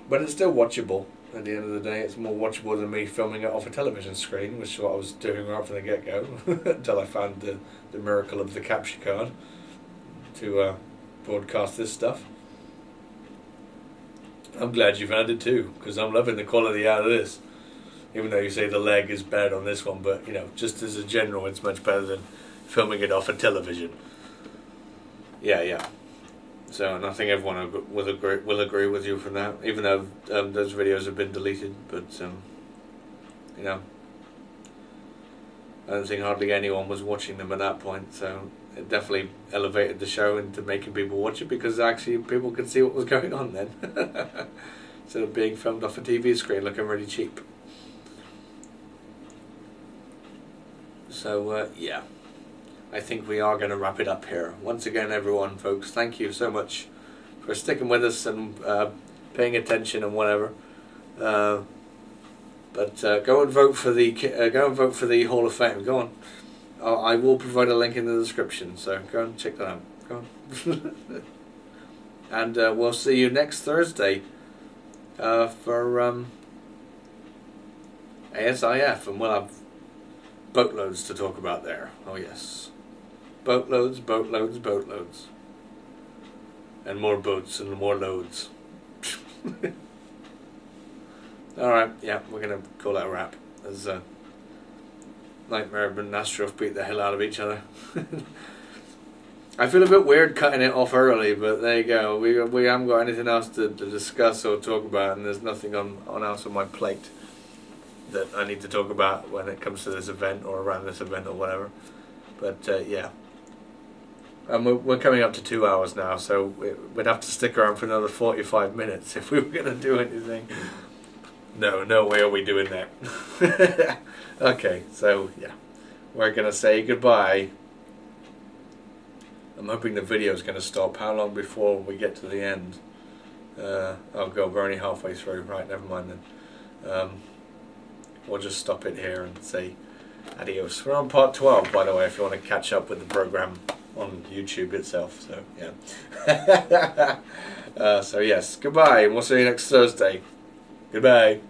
But it's still watchable. At the end of the day, it's more watchable than me filming it off a television screen, which is what I was doing right from the get-go, until I found the miracle of the capture card to broadcast this stuff. I'm glad you found it too, because I'm loving the quality out of this. Even though you say the lag is bad on this one, but just as a general, it's much better than filming it off a television. Yeah. So, and I think everyone will agree with you from that, even though those videos have been deleted. But I don't think hardly anyone was watching them at that point. So it definitely elevated the show into making people watch it, because actually people could see what was going on then, instead of being filmed off a TV screen looking really cheap. So yeah, I think we are going to wrap it up here. Once again, everyone, folks, thank you so much for sticking with us and paying attention and whatever. But go and vote for the Hall of Fame. Go on. I will provide a link in the description, so go and check that out. Go on. And we'll see you next Thursday for ASIF, and we'll have boatloads to talk about there. Oh yes. Boatloads. And more boats and more loads. Alright, yeah, we're going to call that a wrap. As Nightmare and Nastroff beat the hell out of each other. I feel a bit weird cutting it off early, but there you go. We haven't got anything else to discuss or talk about, and there's nothing else on my plate that I need to talk about when it comes to this event or around this event or whatever. But yeah. We're coming up to 2 hours now, so we'd have to stick around for another 45 minutes if we were going to do anything. No way are we doing that. Okay, so yeah, we're going to say goodbye. I'm hoping the video is going to stop. How long before we get to the end? Oh god, we're only halfway through. Right, never mind then. We'll just stop it here and say adios. We're on part 12, by the way, if you want to catch up with the program on YouTube itself. So yeah. So yes, goodbye, and we'll see you next Thursday. Goodbye.